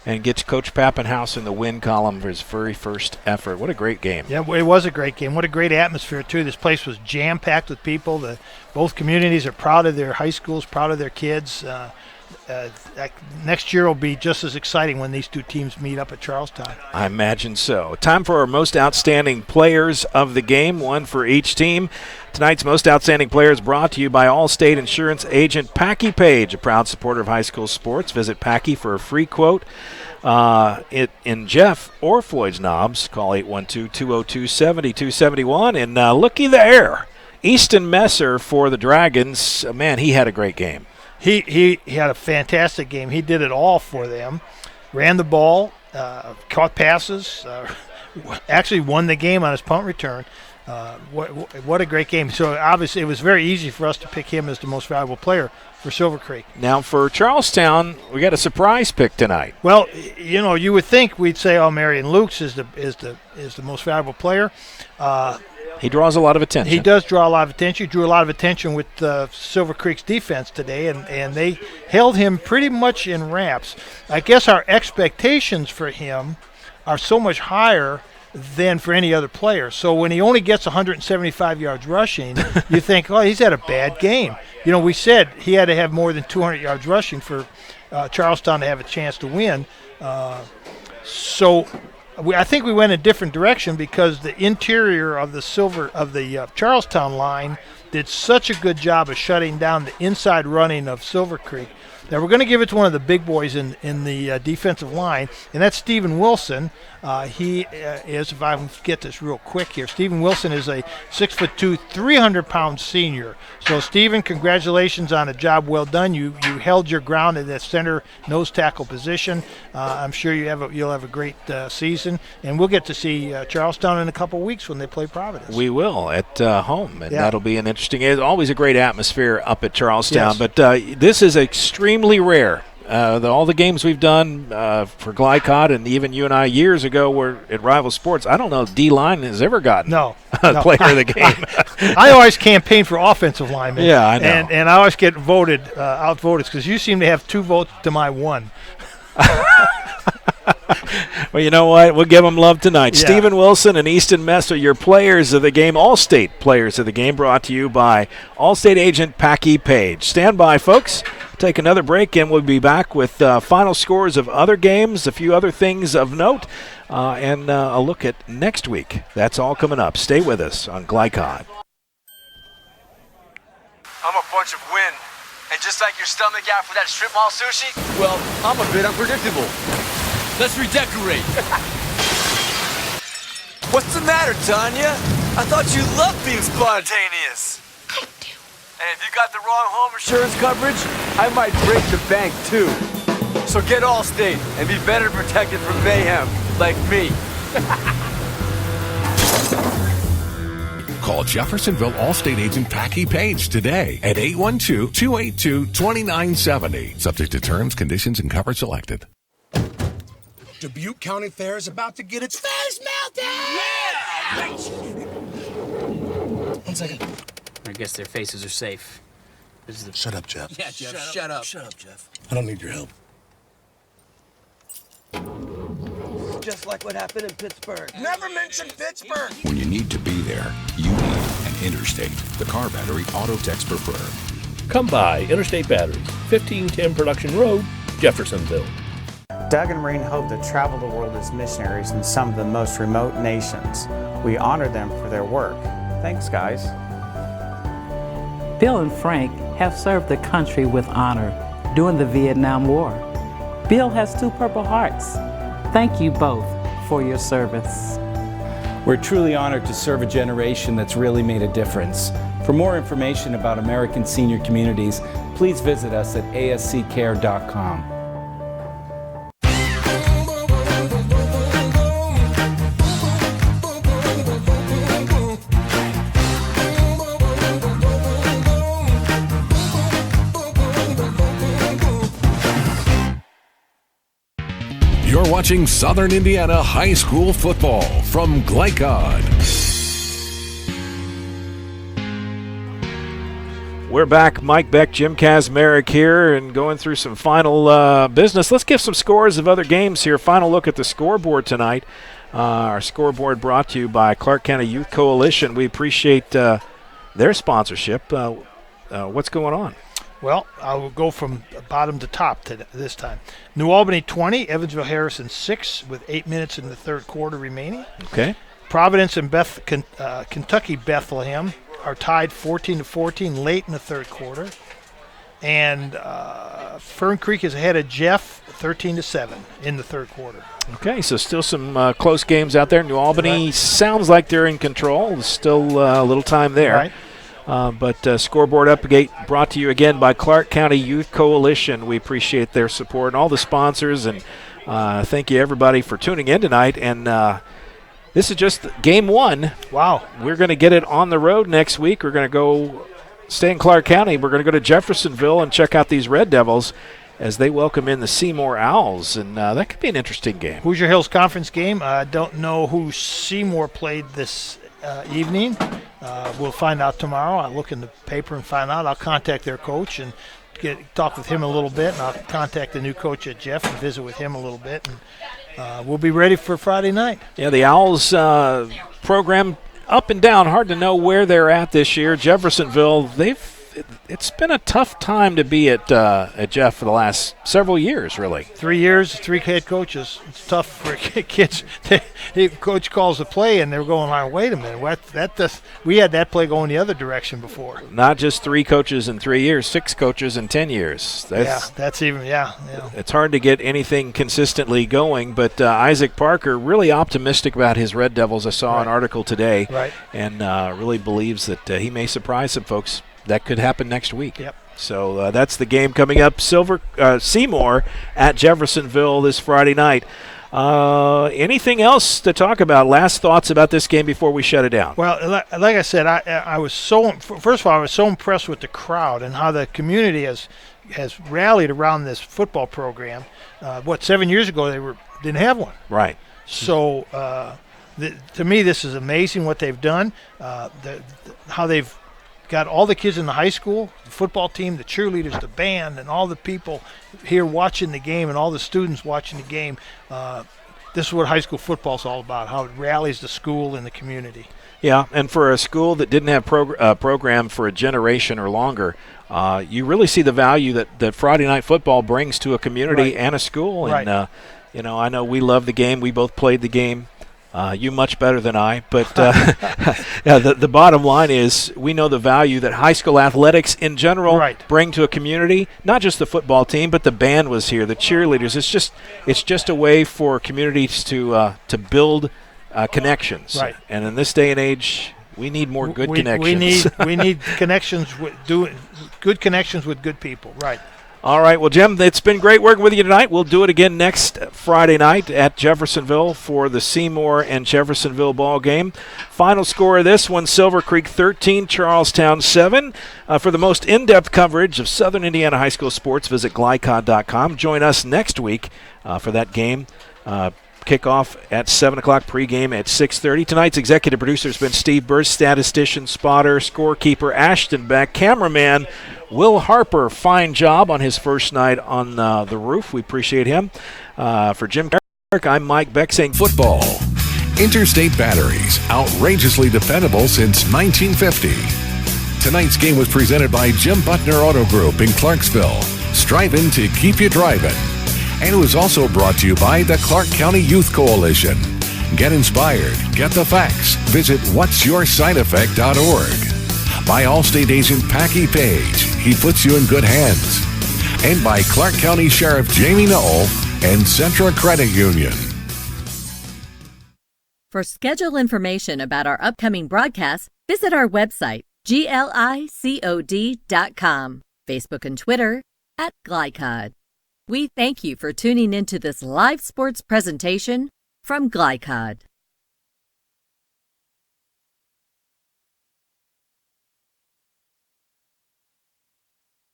and gets Coach Pappenhouse in the win column for his very first effort. What a great game. Yeah, it was a great game. What a great atmosphere, too. This place was jam-packed with people. Both communities are proud of their high schools, proud of their kids. Next year will be just as exciting when these two teams meet up at Charlestown. I imagine so. Time for our most outstanding players of the game, one for each team. Tonight's most outstanding player is brought to you by Allstate Insurance agent Packy Page, a proud supporter of high school sports. Visit Packy for a free quote. In Jeff or Floyd's Knobs, call 812-202-7271. And looky there, Easton Messer for the Dragons. Man, he had a great game. He had a fantastic game. He did it all for them. Ran the ball, caught passes, actually won the game on his punt return. What a great game. So obviously it was very easy for us to pick him as the most valuable player for Silver Creek. Now for Charlestown, we got a surprise pick tonight. Well, you would think we'd say, Marion Lukes is the most valuable player. He draws a lot of attention. He does draw a lot of attention. He drew a lot of attention with Silver Creek's defense today, and they held him pretty much in wraps. I guess our expectations for him are so much higher than for any other player. So when he only gets 175 yards rushing, you think, oh, he's had a bad game. We said he had to have more than 200 yards rushing for Charlestown to have a chance to win. I think we went a different direction because the interior of the Charlestown line did such a good job of shutting down the inside running of Silver Creek. Now we're going to give it to one of the big boys in the defensive line, and that's Stephen Wilson. He is, if I can get this real quick here, Stephen Wilson is a 6'2", 300-pound senior. So, Stephen, congratulations on a job well done. You held your ground in that center nose tackle position. I'm sure you'll have a great season, and we'll get to see Charlestown in a couple weeks when they play Providence. We will at home, and that'll be an interesting. It's always a great atmosphere up at Charlestown, yes. But this is extremely rare. All the games we've done for Glycod, and even you and I years ago were at Rival Sports, I don't know if D-line has ever gotten a player of the game. I always campaign for offensive linemen. Yeah, I know. And I always get outvoted because you seem to have 2 votes to my 1. Well, you know what? We'll give them love tonight. Yeah. Stephen Wilson and Easton Mess are your players of the game, All-State players of the game, brought to you by All-State agent Packy Page. Stand by, folks. Take another break, and we'll be back with final scores of other games, a few other things of note, and a look at next week. That's all coming up. Stay with us on Glycod. I'm a bunch of wind. And just like your stomach after that strip mall sushi, well, I'm a bit unpredictable. Let's redecorate. What's the matter, Tanya? I thought you loved being spontaneous. I do. And if you got the wrong home insurance coverage, I might break the bank too. So get Allstate and be better protected from mayhem, like me. Call Jeffersonville Allstate agent Packy Page today at 812-282-2970. Subject to terms, conditions, and coverage selected. Dubuque County Fair is about to get its face melted! Yeah! 1 second. I guess their faces are safe. Shut up, Jeff. Yeah, Jeff, shut up. Shut up, Jeff. I don't need your help. Just like what happened in Pittsburgh. Never mention Pittsburgh! When you need to be there, you need an Interstate, the car battery auto techs prefer. Come by Interstate Batteries, 1510 Production Road, Jeffersonville. Doug and Maureen Hope that travel the world as missionaries in some of the most remote nations. We honor them for their work. Thanks, guys. Bill and Frank have served the country with honor during the Vietnam War. Bill has 2 Purple Hearts. Thank you both for your service. We're truly honored to serve a generation that's really made a difference. For more information about American senior communities, please visit us at asccare.com. You're watching Southern Indiana High School football from Glycod. We're back. Mike Beck, Jim Kazmarek here, and going through some final business. Let's give some scores of other games here. Final look at the scoreboard tonight. Our scoreboard brought to you by Clark County Youth Coalition. We appreciate their sponsorship. What's going on? Well, I will go from bottom to top this time. New Albany 20, Evansville Harrison 6 with 8 minutes in the third quarter remaining. Okay. Providence and Kentucky Bethlehem are tied 14-14 late in the third quarter. And Fern Creek is ahead of Jeff 13-7 in the third quarter. Okay, so still some close games out there. New Albany sounds like they're in control. There's still a little time there. Right. But scoreboard update brought to you again by Clark County Youth Coalition. We appreciate their support and all the sponsors, and thank you everybody for tuning in tonight. And this is just game 1. Wow. We're going to get it on the road next week. We're going to go stay in Clark County. We're going to go to Jeffersonville and check out these Red Devils as they welcome in the Seymour Owls, and that could be an interesting game. Hoosier Hills Conference game. I don't know who Seymour played this evening. We'll find out tomorrow. I'll look in the paper and find out. I'll contact their coach and talk with him a little bit, and I'll contact the new coach at Jeff and visit with him a little bit we'll be ready for Friday night. Yeah, the Owls program up and down. Hard to know where they're at this year. Jeffersonville, it's been a tough time to be at Jeff for the last several years, really. 3 years, 3 head coaches. It's tough for kids. Coach calls a play, and they're going like, wait a minute, we had that play going the other direction before. Not just 3 coaches in 3 years, 6 coaches in 10 years. It's hard to get anything consistently going, but Isaac Parker really optimistic about his Red Devils. I saw an article today, and really believes that he may surprise some folks. That could happen next week. Yep. So that's the game coming up. Seymour at Jeffersonville this Friday night. Anything else to talk about? Last thoughts about this game before we shut it down? Well, like I said, I was first of all, I was so impressed with the crowd and how the community has rallied around this football program. 7 years ago they didn't have one. Right. So to me, this is amazing what they've done. How they've got all the kids in the high school, the football team, the cheerleaders, the band, and all the people here watching the game and all the students watching the game. This is what high school football is all about, how it rallies the school and the community. Yeah, and for a school that didn't have program for a generation or longer, you really see the value that Friday night football brings to a community and a school. And, I know we love the game. We both played the game. You much better than I, but the bottom line is we know the value that high school athletics in general bring to a community. Not just the football team, but the band was here, the cheerleaders. It's just a way for communities to build connections. Right. And in this day and age, we need more good connections. We need connections good connections with good people. Right. All right, well, Jim, it's been great working with you tonight. We'll do it again next Friday night at Jeffersonville for the Seymour and Jeffersonville ball game. Final score of this one, Silver Creek 13, Charlestown 7. For the most in-depth coverage of Southern Indiana high school sports, visit glycod.com. Join us next week for that game. Kickoff at 7 o'clock, pregame at 6:30. Tonight's executive producer has been Steve Burst, statistician, spotter, scorekeeper Ashton Beck, cameraman Will Harper. Fine job on his first night on the roof. We appreciate him. For Jim Carrick, I'm Mike Beck saying football. Interstate Batteries, outrageously dependable since 1950. Tonight's game was presented by Jim Butner Auto Group in Clarksville, striving to keep you driving. And it was also brought to you by the Clark County Youth Coalition. Get inspired, get the facts. Visit what'syoursideeffect.org. By Allstate agent Packy Page, he puts you in good hands. And by Clark County Sheriff Jamie Knoll and Centra Credit Union. For schedule information about our upcoming broadcasts, visit our website, glicod.com, Facebook and Twitter @Glycod. We thank you for tuning into this live sports presentation from Glycod.